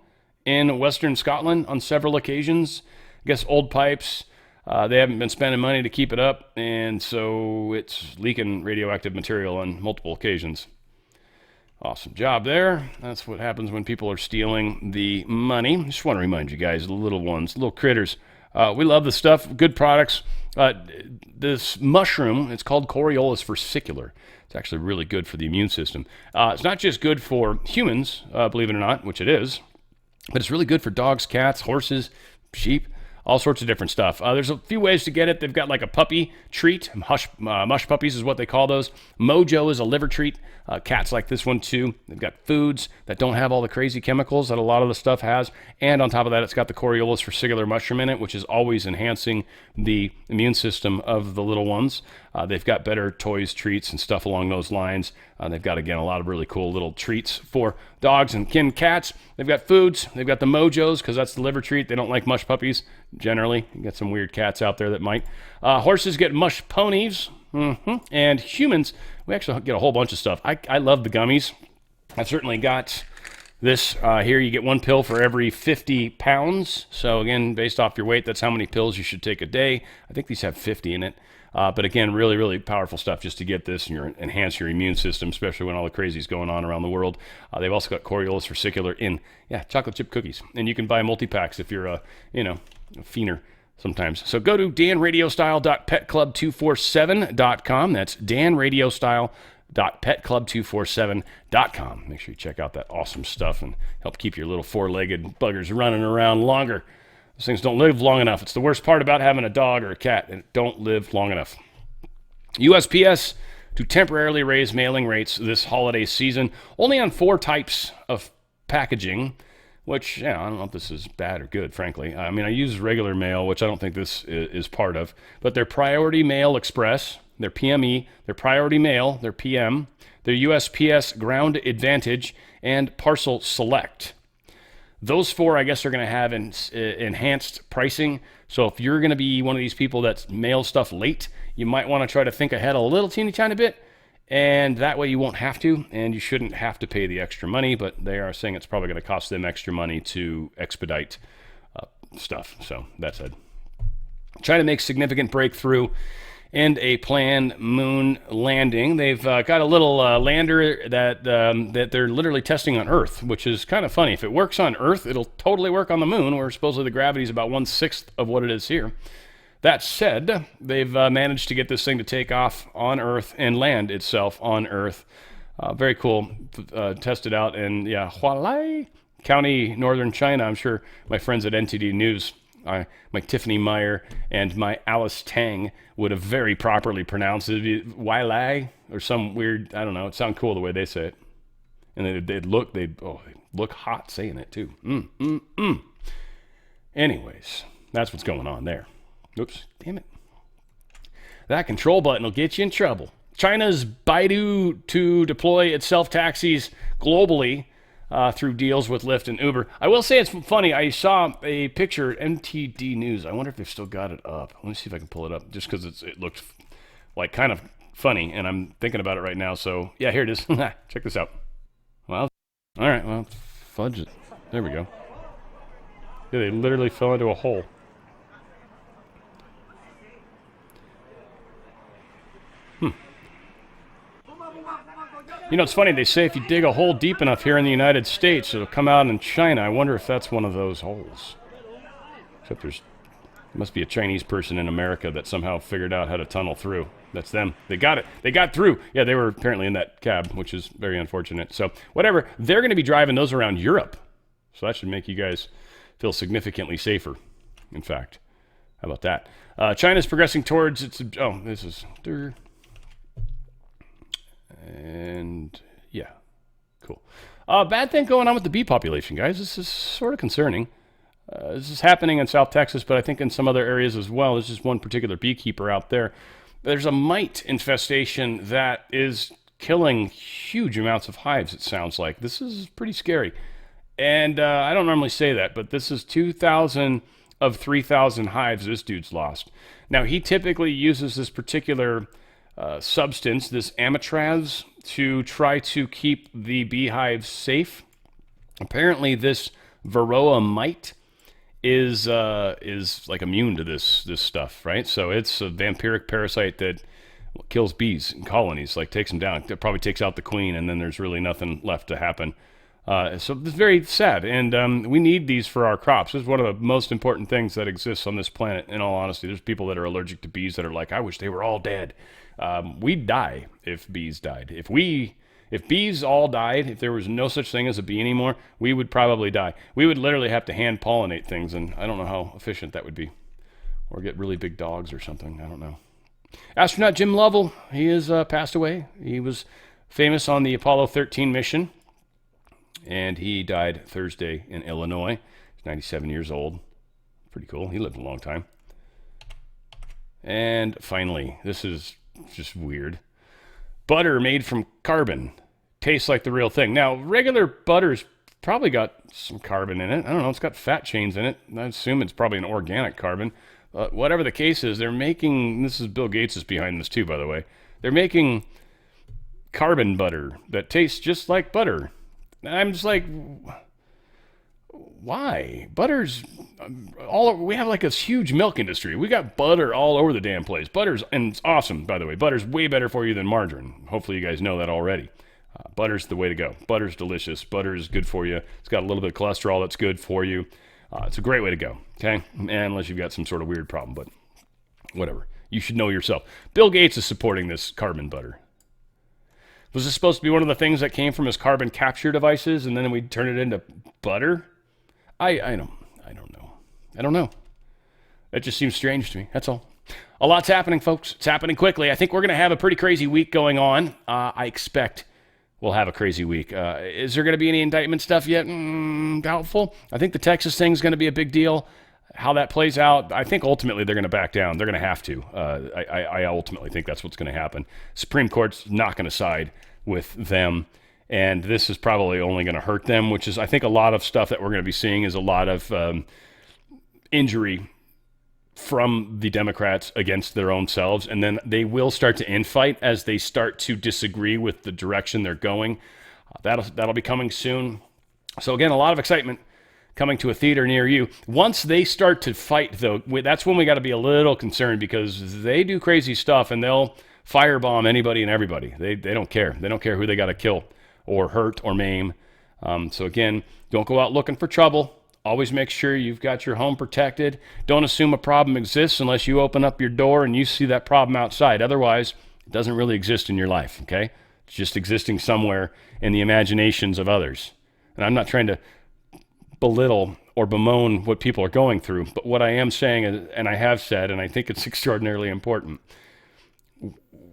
in Western Scotland on several occasions. I guess old pipes. They haven't been spending money to keep it up, and so it's leaking radioactive material on multiple occasions. Awesome job there. That's what happens when people are stealing the money. Just want to remind you guys, the little ones, little critters. We love this stuff. Good products. This mushroom, it's called Coriolis versicolor. It's actually really good for the immune system. It's not just good for humans, believe it or not, which it is, but it's really good for dogs, cats, horses, sheep, all sorts of different stuff. There's a few ways to get it. They've got like a puppy treat. Mush puppies is what they call those. Mojo is a liver treat. Cats like this one too. They've got foods that don't have all the crazy chemicals that a lot of the stuff has. And on top of that, it's got the Coriolis versicolor mushroom in it, which is always enhancing the immune system of the little ones. They've got better toys, treats, and stuff along those lines. They've got, again, a lot of really cool little treats for dogs and cats. They've got foods. They've got the Mojos, because that's the liver treat. They don't like mush puppies, generally. You got some weird cats out there that might. Horses get mush ponies. And humans, we actually get a whole bunch of stuff. I love the gummies. I've certainly got this here. You get one pill for every 50 pounds. So again, based off your weight, that's how many pills you should take a day. I think these have 50 in it. But again, really, really powerful stuff just to get this and enhance your immune system, especially when all the crazy is going on around the world. They've also got Coriolis versicolor in, chocolate chip cookies. And you can buy multi-packs if you're a fiender sometimes. So go to danradiostyle.petclub247.com. That's danradiostyle.petclub247.com. Make sure you check out that awesome stuff and help keep your little four-legged buggers running around longer. Those things don't live long enough. It's the worst part about having a dog or a cat, and it don't live long enough. USPS to temporarily raise mailing rates this holiday season, only on 4 types of packaging, which, I don't know if this is bad or good, frankly. I mean, I use regular mail, which I don't think this is part of, but their Priority Mail Express, their PME, their Priority Mail, their PM, their USPS Ground Advantage, and Parcel Select. Those 4, I guess, are going to have enhanced pricing. So if you're going to be one of these people that mails stuff late, you might want to try to think ahead a little teeny tiny bit. And that way you won't have to, and you shouldn't have to pay the extra money. But they are saying it's probably going to cost them extra money to expedite stuff. So that's it. Trying to make significant breakthrough and a planned moon landing. They've got a little lander that they're literally testing on Earth, which is kind of funny. If it works on Earth, it'll totally work on the moon, where supposedly the gravity is about 1/6 of what it is here. That said, they've managed to get this thing to take off on Earth and land itself on Earth. Very cool. Tested out in Hualai County, northern China. I'm sure my friends at NTD News, my Tiffany Meyer and my Alice Tang, would have very properly pronounced it. Hualai or some weird, I don't know. It sounds cool the way they say it. And they'd look hot saying it too. Anyways, that's what's going on there. Oops, damn it. That control button will get you in trouble. China's Baidu to deploy its self-taxis globally through deals with Lyft and Uber. I will say it's funny. I saw a picture at NTD News. I wonder if they've still got it up. Let me see if I can pull it up, just because it looked like kind of funny, and I'm thinking about it right now. So, yeah, here it is. Check this out. Well, all right, well, fudge it. There we go. Yeah, they literally fell into a hole. You know, it's funny, they say if you dig a hole deep enough here in the United States, it'll come out in China. I wonder if that's one of those holes. Except there must be a Chinese person in America that somehow figured out how to tunnel through. That's them. They got it. They got through. Yeah, they were apparently in that cab, which is very unfortunate. So, whatever. They're going to be driving those around Europe. So that should make you guys feel significantly safer, in fact. How about that? China's progressing towards its... Oh, this is... And yeah, cool. Bad thing going on with the bee population, guys. This is sort of concerning. This is happening in South Texas, but I think in some other areas as well. There's just one particular beekeeper out there. There's a mite infestation that is killing huge amounts of hives, it sounds like. This is pretty scary. And I don't normally say that, but this is 2,000 of 3,000 hives this dude's lost. Now, he typically uses this particular substance, this amitraz, to try to keep the beehives safe. Apparently, this varroa mite is like immune to this stuff, right? So it's a vampiric parasite that kills bees in colonies, like takes them down. It probably takes out the queen, and then there's really nothing left to happen. So it's very sad, and we need these for our crops. This is one of the most important things that exists on this planet, in all honesty. There's people that are allergic to bees that are like, I wish they were all dead. We'd die if bees died. If bees all died, if there was no such thing as a bee anymore, we would probably die. We would literally have to hand pollinate things, and I don't know how efficient that would be. Or get really big dogs or something. I don't know. Astronaut Jim Lovell, he has passed away. He was famous on the Apollo 13 mission, and he died Thursday in Illinois. He's 97 years old. Pretty cool. He lived a long time. And finally, this is just weird. Butter made from carbon. Tastes like the real thing. Now, regular butter's probably got some carbon in it. I don't know. It's got fat chains in it. I assume it's probably an organic carbon. Whatever the case is, they're making... This is Bill Gates is behind this too, by the way. They're making carbon butter that tastes just like butter. I'm just like... Why? Butter's all over. We have like this huge milk industry. We got butter all over the damn place. Butter's, and it's awesome, by the way. Butter's way better for you than margarine. Hopefully you guys know that already. Butter's the way to go. Butter's delicious. Butter is good for you. It's got a little bit of cholesterol that's good for you. It's a great way to go, okay? And unless you've got some sort of weird problem, but whatever. You should know yourself. Bill Gates is supporting this carbon butter. Was this supposed to be one of the things that came from his carbon capture devices, and then we'd turn it into butter? I don't know. That just seems strange to me. That's all. A lot's happening, folks. It's happening quickly. I think we're going to have a pretty crazy week going on. I expect we'll have a crazy week. Is there going to be any indictment stuff yet? Doubtful. I think the Texas thing is going to be a big deal. How that plays out, I think ultimately they're going to back down. They're going to have to. I ultimately think that's what's going to happen. Supreme Court's not going to side with them. And this is probably only going to hurt them, which is, I think, a lot of stuff that we're going to be seeing is a lot of injury from the Democrats against their own selves. And then they will start to infight as they start to disagree with the direction they're going. That'll be coming soon. So again, a lot of excitement coming to a theater near you. Once they start to fight, though, that's when we got to be a little concerned, because they do crazy stuff and they'll firebomb anybody and everybody. They don't care. They don't care who they got to kill or hurt or maim. So again, don't go out looking for trouble. Always make sure you've got your home protected. Don't assume a problem exists unless you open up your door and you see that problem outside. Otherwise, it doesn't really exist in your life, okay? It's just existing somewhere in the imaginations of others. And I'm not trying to belittle or bemoan what people are going through, but what I am saying, and I have said, and I think it's extraordinarily important,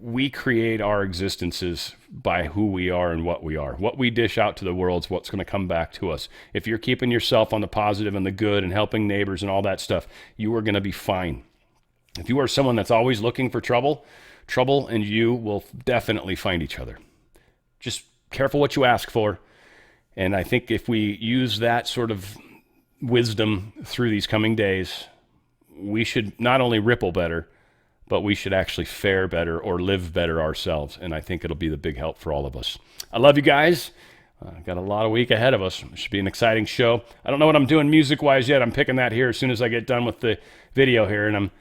we create our existences by who we are and what we are. What we dish out to the world is what's going to come back to us. If you're keeping yourself on the positive and the good and helping neighbors and all that stuff, you are going to be fine. If you are someone that's always looking for trouble and you will definitely find each other. Just careful what you ask for. And I think if we use that sort of wisdom through these coming days, we should not only ripple better, but we should actually fare better or live better ourselves. And I think it'll be the big help for all of us. I love you guys. Got a lot of week ahead of us. It should be an exciting show. I don't know what I'm doing music-wise yet. I'm picking that here as soon as I get done with the video here, and I'm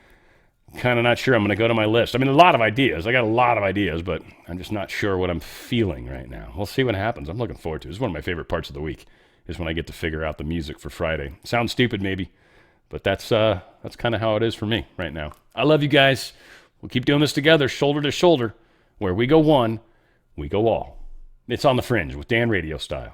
kind of not sure I'm going to go to my list. I mean, a lot of ideas. I got a lot of ideas, but I'm just not sure what I'm feeling right now. We'll see what happens. I'm looking forward to it. It's one of my favorite parts of the week is when I get to figure out the music for Friday. Sounds stupid, maybe, but that's kind of how it is for me right now. I love you guys. We'll keep doing this together, shoulder to shoulder. Where we go one, we go all. It's on the Fringe with Dan RadioStyle.